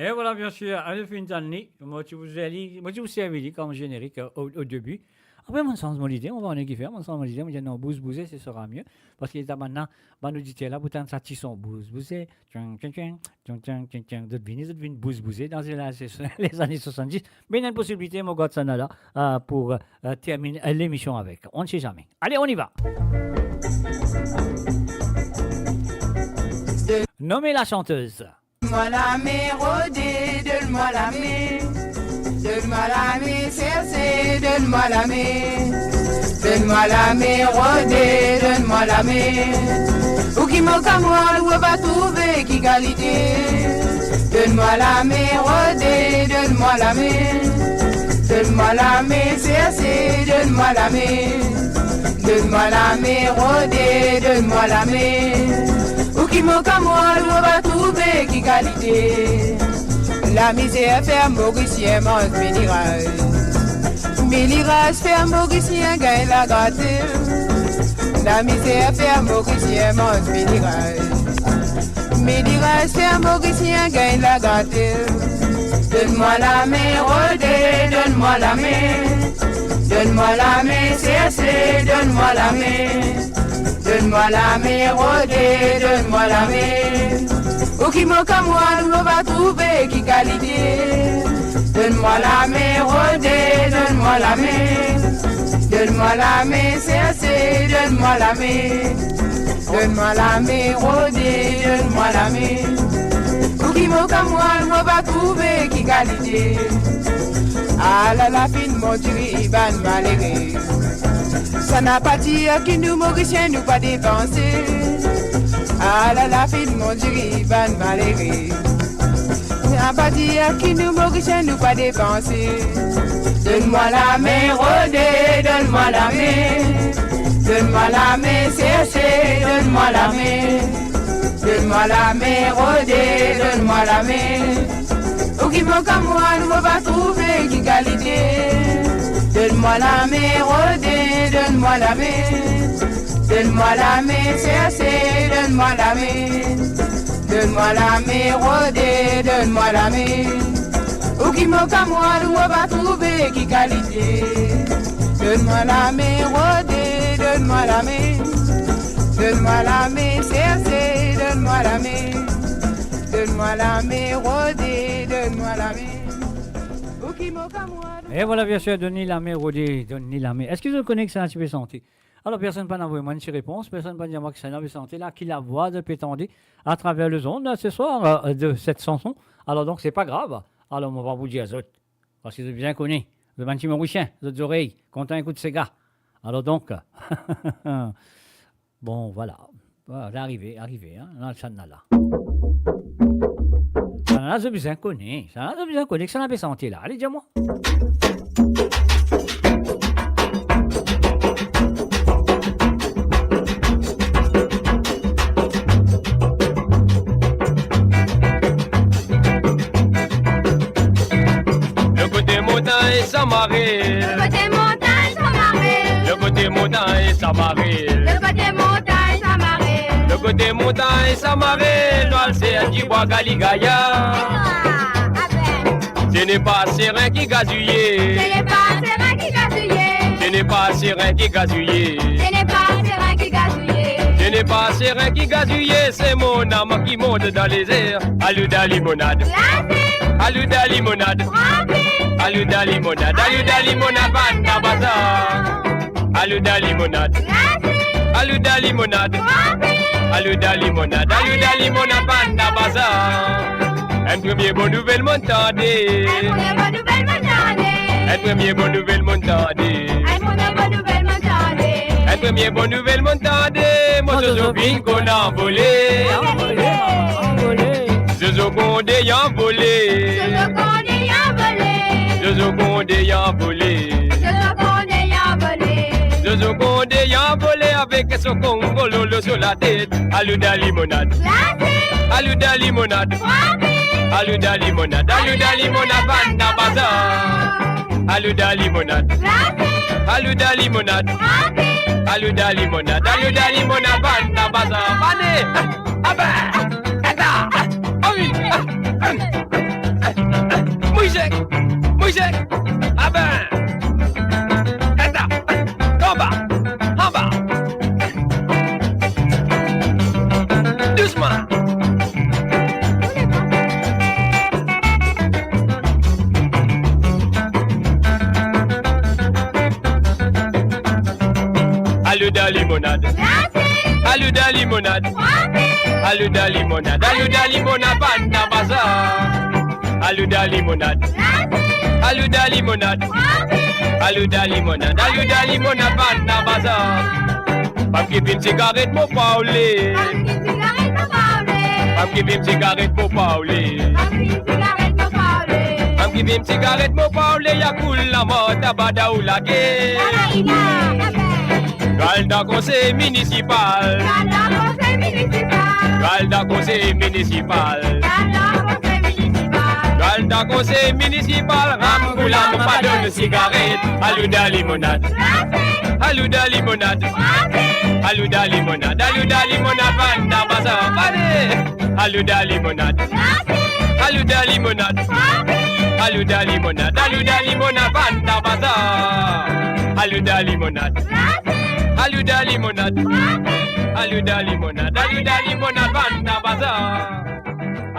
Et voilà, bien sûr, à la fin d'année, moi, je vous servis comme générique au début. Après, mon sens, mon idée, on va en faire. Mon sens, mon idée, on dit non, bouze-bouzer, ce sera mieux. Parce qu'il est maintenant, nous dit là, pourtant, ça tisse son bouze-bouzer. D'autres vignes bouze-bouzer dans les années 70. Mais il y a une possibilité, mon gars, ça là, pour terminer l'émission avec. On ne sait jamais. Allez, on y va. Nommez la chanteuse. Donne-moi la main, Rodé, donne-moi la main. Donne-moi la main, Cersei, donne-moi la main. Donne-moi la main, Rodé, donne-moi la main. Ou qui manque à moi, ou va trouver qui qualité. Donne-moi la main, Rodé, donne-moi la main. Donne-moi la main, CRC, donne-moi la main. Donne-moi la main, Rodé, donne-moi la main. Ou qui manque à moi, on va trouver qui qualité. La misère fait Mauricien, mange Ménirage. Ménirage fait Mauricien, gagne la gâteau. La misère fait Mauricien, mange Ménirage. Ménirage fait Mauricien, gagne la gâteau. Donne-moi la main, Rodé, donne-moi la main. Donne-moi la main, CRC, donne-moi la main. Donne-moi la main, Rodé, donne-moi la main. Ou qui manque à moi, on va trouver qui qualité. Donne-moi la main, Rodé, donne-moi la main. Donne-moi la main, CRC, donne-moi la main. Donne-moi la main, Rodé, donne-moi la main. Ou qui manque à moi, on va trouver qui qualité. Ah là la fine mon Dieu, Iban malgré. Ça n'a pas dit que nous Mauriciens nous pas dépenser. Ah là la fine mon Dieu, Iban malgré. Ça n'a pas dit que nous Mauriciens nous pas dépenser. Donne-moi la main, Rodé, donne-moi la main. Donne-moi la main, CRC, donne-moi la main. Donne-moi la main, Rodé, donne-moi la main. Ou qui manque à moi, nous va trouver qui qualité. Donne-moi la main, Rodé, donne-moi la main. Donne-moi la main, CRC, donne-moi la main. Donne-moi la main, Rodé, donne-moi la main. Ou qui manque à moi, nous va trouver qui qualité. Donne-moi la main, Rodé, donne-moi la main. Donne-moi la main, CRC, donne-moi la main. Donne-moi la main, Rodé, donne-moi la main. Ou qui manque à moi. Et voilà, bien sûr, Denis Lamé, Rodé, Denis Lamé. Est-ce que vous connaissez que c'est un petit peu santé? Alors, personne n'a envoyé moi une réponse, personne n'a dit moi que c'est un peu santé, là, qui la voix de Pétendé à travers le zone, ce soir, de cette chanson. Alors, donc, c'est pas grave. Alors, on va vous dire, autres, parce que vous bien connaissez, le petit Mauricien, les oreilles, content écoute ces gars. Alors, donc, bon, voilà. Voilà, arrivé, hein, dans le Chanala. Ça n'a pas besoin de connaître. Ça n'a pas besoin de connaître. Ça n'a pas senti là. Allez, dis-moi. Le côté montagne, ça m'arrive. Le côté montagne, ça m'arrive. Le côté montagne, ça m'arrive. Le côté montagne, ça m'arrive. Le côté montagne, ça m'arrive. Dans le ciel qui boit Galigaya. Ce n'est pas serein qui gazouillé. Ce n'est pas serein qui gazouillé. Ce n'est pas serein qui gazouillé. Ce n'est pas serein qui gazouillé. Ce n'est pas serein qui gazouillé. C'est mon âme qui monte dans les airs. Aluda limonade. Aluda limonade. Aluda limonade. Aluda limonade. Banda bazar. Aluda limonade. Aluda limonade. Aluda limonade. Aluda limonade. Banda bazar. Un premier bonne nouvelle m'entendez. Un premier bonne nouvelle m'entendez. Un premier bonne nouvelle m'entendez. Mon zozo bingo l'envolé. Zozo condé envolé. Zozo condé envolé. Zozo condé envolé avec son congololo sur la tête. Aluda limonade. Aluda limonade. Aluda limonade. Aluda limonade. Banda bazar. Aluda limonade. Aluda limonade. Aluda limonade. Aluda limonade. Banda bazar. Bane. Abba. Eta. Ovi. Mouisek. Mouisek. Abba. Eta. Tomba. Hamba. Doucement. Aluda limonade. Aluda limonade. Aluda limonade. Aluda limonade. Banda bazar. Aluda limonade. Aluda limonade. Aluda limonade. Aluda limonade. Banda bazar. Pas qui une cigarette pour parler. Pas qui une cigarette pour parler. Pas Give cigarette, mo parle ya cool la mort, tabada ou la guerre. Galda conseil municipal. Galda conseil municipal. Galda conseil municipal. Ramgoula, mon pas de cigarette. Aluda limonade. Aluda limonade. Aluda limonade. Aluda limonade. Vanda bazar. Aluda limonade. Aluda limonade. Aluda limonade. Aluda limonade. Vanda bazar. Aluda limonade. Aluda limonade. Aluda limonade. Aluda limonade. Vanda bazar.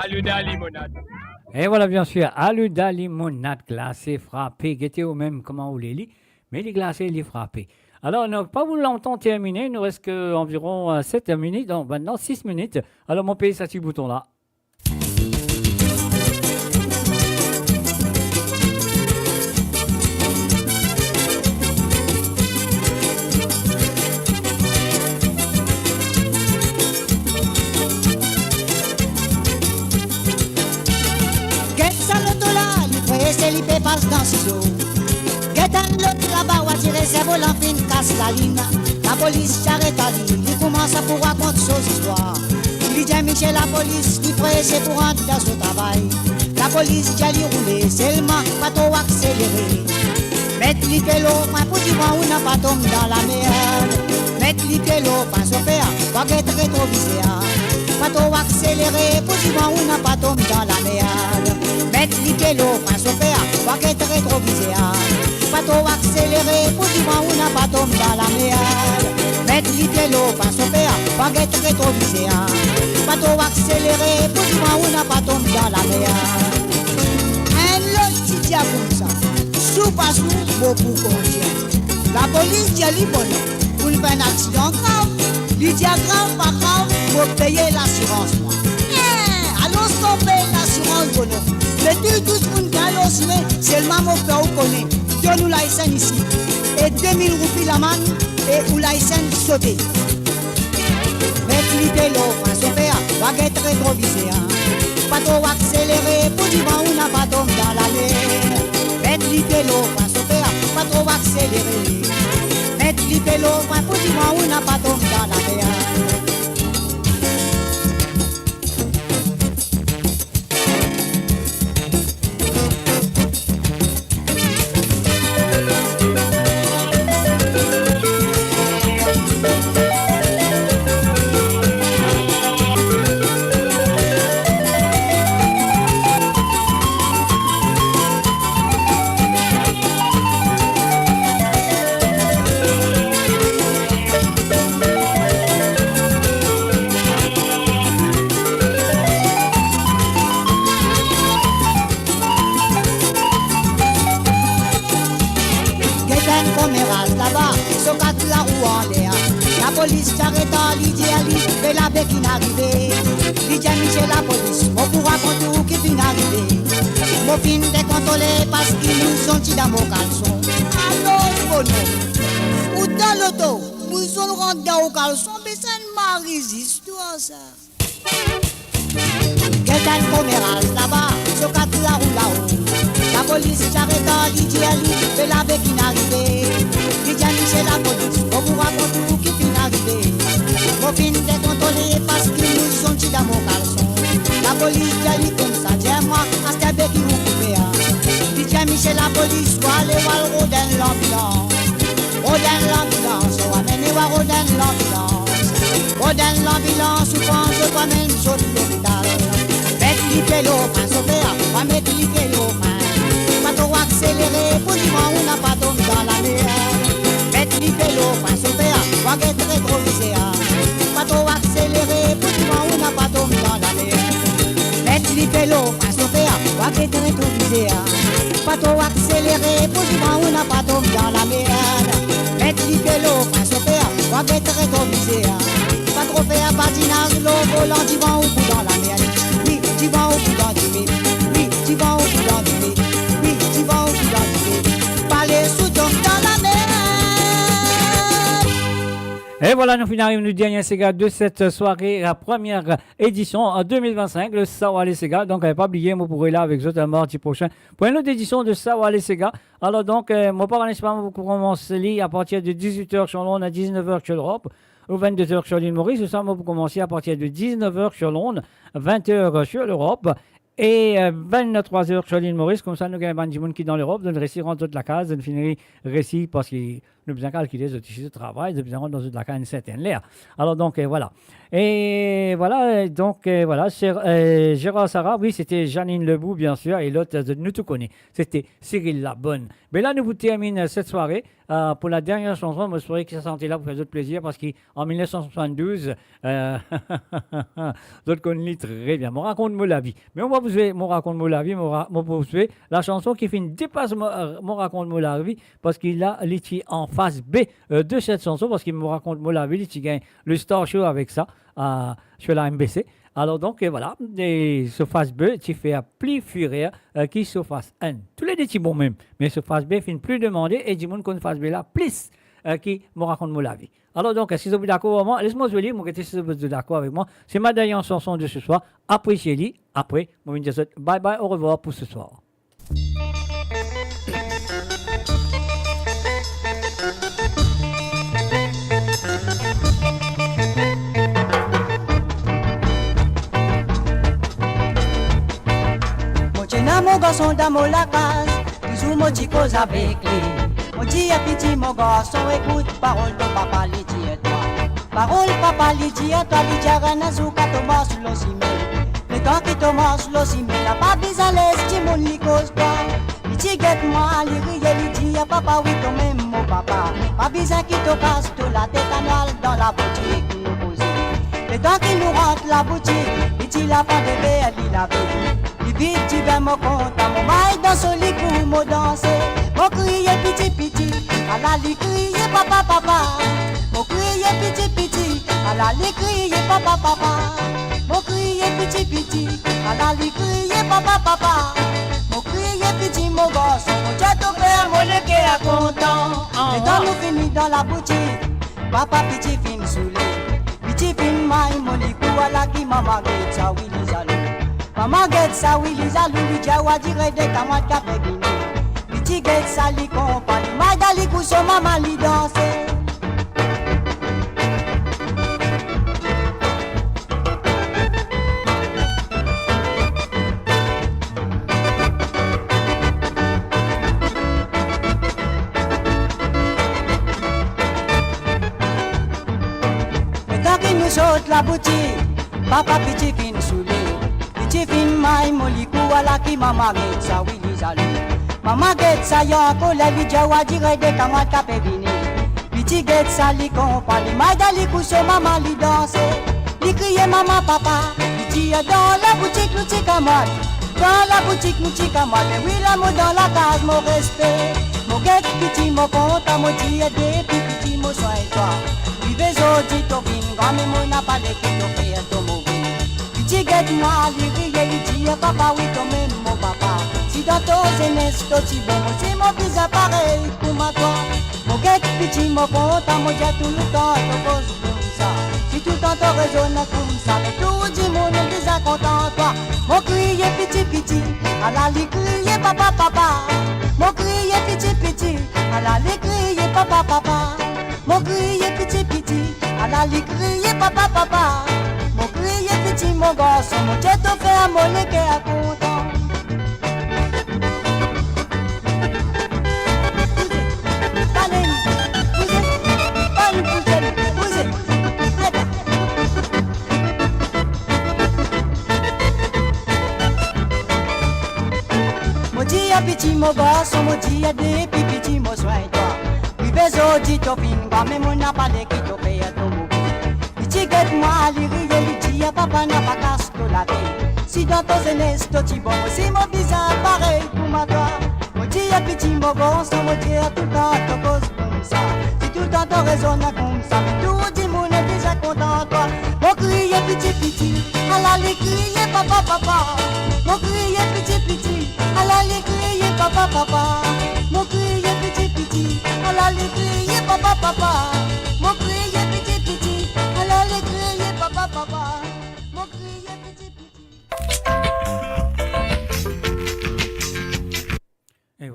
Aluda limonade. Et voilà, bien sûr, Aluda limonade glacée frappée. Guettez au même comment vous les lit, mais les glacés, les frappés. Alors, on n'a pas voulu longtemps terminer. Il nous reste environ 7 minutes, donc maintenant 6 minutes. Alors, mon pays, ça petit bouton-là. Il passe dans ses eaux. Guetan l'autre là-bas, ou tirer ses volants, fin casse la ligne. La police s'arrête à lui, il commence à pouvoir raconter ses histoires. Il dit à Michel, la police, qui presse pour rentrer dans son travail. La police dit à lui rouler, seulement pas trop accéléré. Mettre les pélos, pour dire qu'on n'a pas tombé dans la merde. Mettre les pélos, pas son père, pas être rétrovisé. Pas trop accéléré, pour dire qu'on n'a pas tombé dans la merde. Mettre les pélos, pas son père, pas être rétrovisé. Pas trop accéléré, pour dire qu'on n'a pas tombé dans la merde. Mettre les pélos, pas son père, pas être rétrovisé. Pas trop accéléré, pour dire qu'on n'a pas tombé dans la merde. Un autre petit diable comme ça. Sous pas sous, beaucoup contient. La police dit à l'Ibon, pour faire un accident grave, il dit à grave, pas grave, pour payer l'assurance, moi. Allons stopper l'assurance, bonhomme. Mais tout le monde qui a l'osme, seulement mon père vous connaît. Donne-nous la SN ici. Et 2000 roupies la manne, et où la SN sauter. Mais cliquez l'eau, son père, va être rétrovisé. Pas trop accéléré, pour dire qu'on n'a pas tombé dans la mer. Mettre les pélos, pas trop accéléré. Mettre les pélos, pour dire qu'on n'a pas tombé dans la mer. La police s'arrête à l'idéali, mais la bec qui n'arrivait. Lydia Michel, la police, on pourra contour qui vient d'arriver. Mon fin décontrôlé parce qu'ils nous ont dit dans mon caleçon. Alors, bonhomme, ou dans l'auto, nous allons rentrer dans au caleçon, mais ça ne m'a résisté à ça. Quelqu'un commérage là-bas, sur quatre la roue là-haut. La police s'arrête à l'idéali, mais la bec qui n'arrivait. Lydia Michel, la police, on pourra contour qui vient d'arriver. Mon fin décontrôlé parce qu'ils nous ont dit dans mon caleçon. La police dit comme ça, dis-moi, à ce bec qui vous coupez. Lydia Michel, la police, soit aller voir le rodin l'ambulance. Rodin l'ambulance, on va mener voir rodin l'ambulance. Rodin l'ambulance, ou pense pas même sur l'hôpital. Mettre les pélos, pas sauver, pas mettre les pélos, pas trop accéléré, pour dire on n'a pas tombé dans la mer. Mettre les pélos, pas sauver, pas être rétrovisé. Pas trop accéléré, pour dire on n'a pas tombé dans la mer. Mettre les pélos, pas sauver, pas être rétrovisé. Pas trop accéléré, pour dire on n'a pas tombé dans la mer. Mettre les pélos, pas sauver, pas être rétrovisé. Pas trop faire patinage, l'eau volant du vent au bout dans la mer. Oui, tu vas au bout dans du vide. Oui, tu vas au bout dans du vide. Oui, tu vas au bout dans du vide. Pas les sous dans la mer. Et voilà, nous finissons le dernier Sega de cette soirée, la première édition en 2025, le Sawale Sega. Donc, pas oublier, moi, pour là avec vous mardi prochain pour une autre édition de Sawale Sega. Alors, donc, mon parent, n'est-ce pas, vous commencez à partir de 18h sur Londres, à 19h sur l'Europe, ou 22h sur l'île Maurice. Ça, moi, vous commencez à partir de 19h sur Londres, 20h sur l'Europe. Et 23h sur l'île Maurice, comme ça, nous avons des gens qui dans l'Europe, nous réussirons toute la case, nous finirons récit parce que nous besoin calculer les tissus de travail, nous besoin dans la case une certaine l'air. Alors donc voilà. Et voilà, donc voilà, Gérard Sarah, oui, c'était Janine Lebout, bien sûr, et l'autre, nous tout connaissons, c'était Cyril Labonne. Mais là, nous vous terminons cette soirée pour la dernière chanson. Moi, je souhaite que ça sentait là pour faire d'autres plaisir parce qu'en 1972, d'autres connaissent très bien. Mon raconte-moi la vie. Mais on va vous jouer mon raconte-moi la vie, vous jouer la chanson qui finit dépasse mon raconte-moi la vie parce qu'il a l'étier en face B de cette chanson parce qu'il me raconte-moi la vie, il gagne le Star Show avec ça. Sur la MBC. Alors donc voilà, ce face B, tu fais un pli fureur qui se face 1. Tous les petits bons même, mais ce face B finit plus demander et du monde qu'on face B là, plus qui me raconte mon la vie. Alors donc, si vous êtes d'accord avec moi, laisse-moi vous lire, si vous êtes d'accord avec moi, c'est ma dernière chanson de ce soir. Appréciez-les, après, moi je vous dis bye bye, au revoir pour ce soir. Mon garçon dans mon la case, toujours mon petit cause avec lui. Mon dit petit mon garçon, écoute, parole de papa, les dit à toi. Parole papa, les dit à toi, les dit à Ranazouka, Thomas, l'ossimé. Le temps qui Thomas, l'ossimé, n'a pas besoin à l'aise, dis mon lit cause toi. Il dit, guette-moi, il rit, il dit à papa, oui, toi même, mon papa. Pas besoin qu'il te casse toute la tête annuelle dans la boutique, nous poser. Le temps qu'il nous rentre la boutique, il dit, la pas de verre, il a vu. Vite tu vas me compter, mon maille dans son lit pour me danser. Mon crier petit petit, à la lit crier papa papa. Mon crier petit petit, à la lit crier papa papa. Mon crier petit petit, à la lit crier papa papa. Mon crier petit mon garçon, mon Dieu ton père, mon lequel est content. Et dans nous finis dans la boutique, papa petit fin soulé. Petit fin maille, mon lit pour à la qui maman guette ça oui les amis. Maman get ça oui les alous jawa dire de kamwa kape bini. Petit get ça li compagnie madali kuso maman li danser. Mais quand il nous saute la boutique, papa petit fin soulé. Petit fin maille molikou à la qui maman get ça oui les alous. Maman get ça y'a collé li jawa dire de kamwa kape bini. Petit get ça li compagnie madali kuso maman li danser. Li crier maman papa, petit dans la boutique nous tic à moi. Dans la boutique nous tic à moi. Mais oui la mot dans la case mon respect. Mon get petit mon compte à mon dit des petit mon soin toi. Vive zodi to bin game mon n'a pas de qui to faire to mauvais. Petit get moi li crier li dit papa oui toi même mon papa. Si dans ton jeunesse toi tu bon c'est mon fils pareil pour ma toi. Mon get petit mon compte à mon dia tout le temps to cause comme ça. Si tout le temps tu raisonnes comme ça, mais tout le monde est déjà content toi. Mon crier petit petit, à la li crier papa papa. Mon crier petit petit, à la li crier papa papa. Mon crier petit petit, à la li crier papa papa. Mon crier petit mon garçon, mon Dieu te fait à mon nez qui est content. Petit mon garçon, mon dit des petit mon soin toi. Oui beso dit to pinga mais mon n'a pas de qui to paye à ton mot. Petit get moi li rier li dit papa n'a pas casse to la vie. Si dans ton jeunesse to ti bon, si mon bizarre pareil pour ma toi. Mon dit petit mon garçon, mon dit tout le temps to cause comme ça. Si tout le temps to raisonne comme ça, mais tout le monde est déjà content toi. Mon crier petit petit, à la li crier papa papa. Mon crier petit petit, à la li crier papa papa. Mon crier petit petit, à la li crier papa papa. Mon crier petit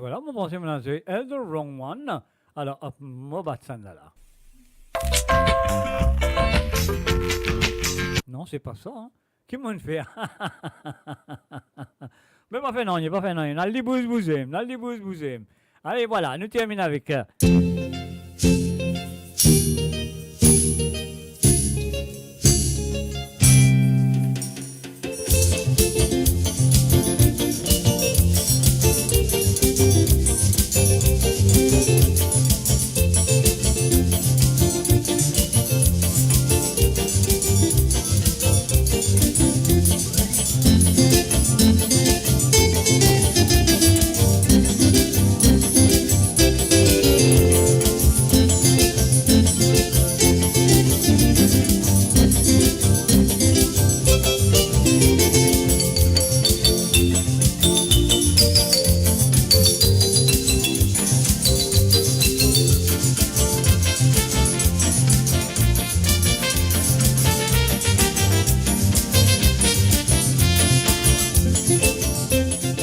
voilà, mon pensée maintenant, c'est The Wrong One. Alors, hop, moi, batsan là. Non, c'est pas ça. Hein. Qui m'a fait? Mais pas fait non, il n'est pas fait non. Il a le bouzem. Allez, voilà, nous terminons avec...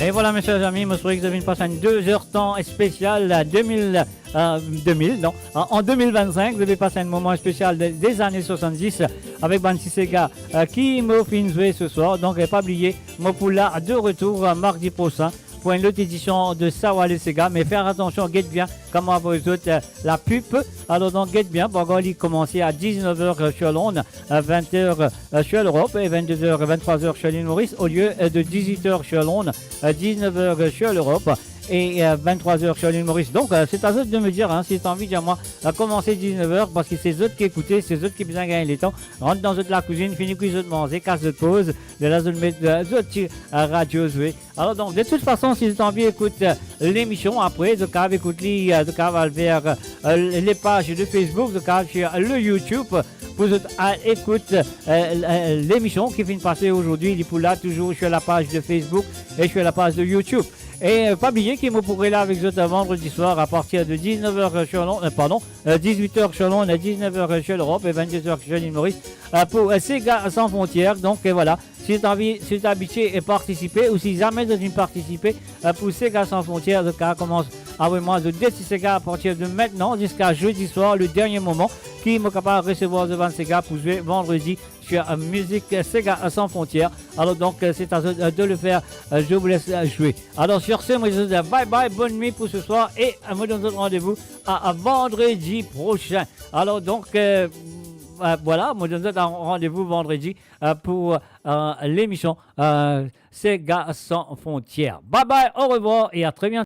Et voilà, mes chers amis, je souhaite que vous avez passé une 2 heures temps spécial en 2025. Vous avez passé un moment spécial des années 70 avec Bansi Sega qui m'a fait jouer ce soir. Donc, pas oublier, moi pour là, de retour mardi prochain pour une autre édition de Sawale Sega. Mais faire attention, guette bien, comment vous autres la pub. Alors, donc, guette bien, bon, il commence à 19h sur Londres, 20h sur l'Europe et 22h, 23h sur l'île Maurice, au lieu de 18h sur Londres, 19h sur l'Europe et 23h sur l'île Maurice. Donc, c'est à eux de me dire, hein, si tu as envie de moi, commencer 19h, parce que c'est eux qui écoutent, c'est eux qui besoin de gagner les temps. Rentre dans la cuisine, finis cuisine de manger, casse de pause, de la zone de radio jouer. Alors, donc, de toute façon, si tu as envie, écoute l'émission après, de cas écoute vers les pages de Facebook, de cas sur le YouTube. Pour écoute l'émission qui vient de passer aujourd'hui, il est pour là, toujours sur la page de Facebook et sur la page de YouTube. Et pas oublier qu'il me pourrait là avec vous vendredi soir à partir de 19h sur Londres, 18h sur Londres, 19h sur l'Europe et 22h sur l'île Maurice pour Sega sans frontières. Donc voilà, si tu as envie, si tu es habitué et participer, ou si jamais tu as participer pour Sega sans frontières, le cas commence avec moi de Desi Sega à partir de maintenant jusqu'à jeudi soir, le dernier moment, qui est capable de recevoir devant Sega pour jouer vendredi sur musique Sega sans frontières. Alors donc c'est à eux de le faire, je vous laisse jouer. Alors sur ce, moi je vous dis bye bye, bonne nuit pour ce soir et moi je vous donne rendez-vous à vendredi prochain. Alors donc voilà, moi je vous donne rendez-vous vendredi pour l'émission Sega sans frontières. Bye bye, au revoir et à très bientôt.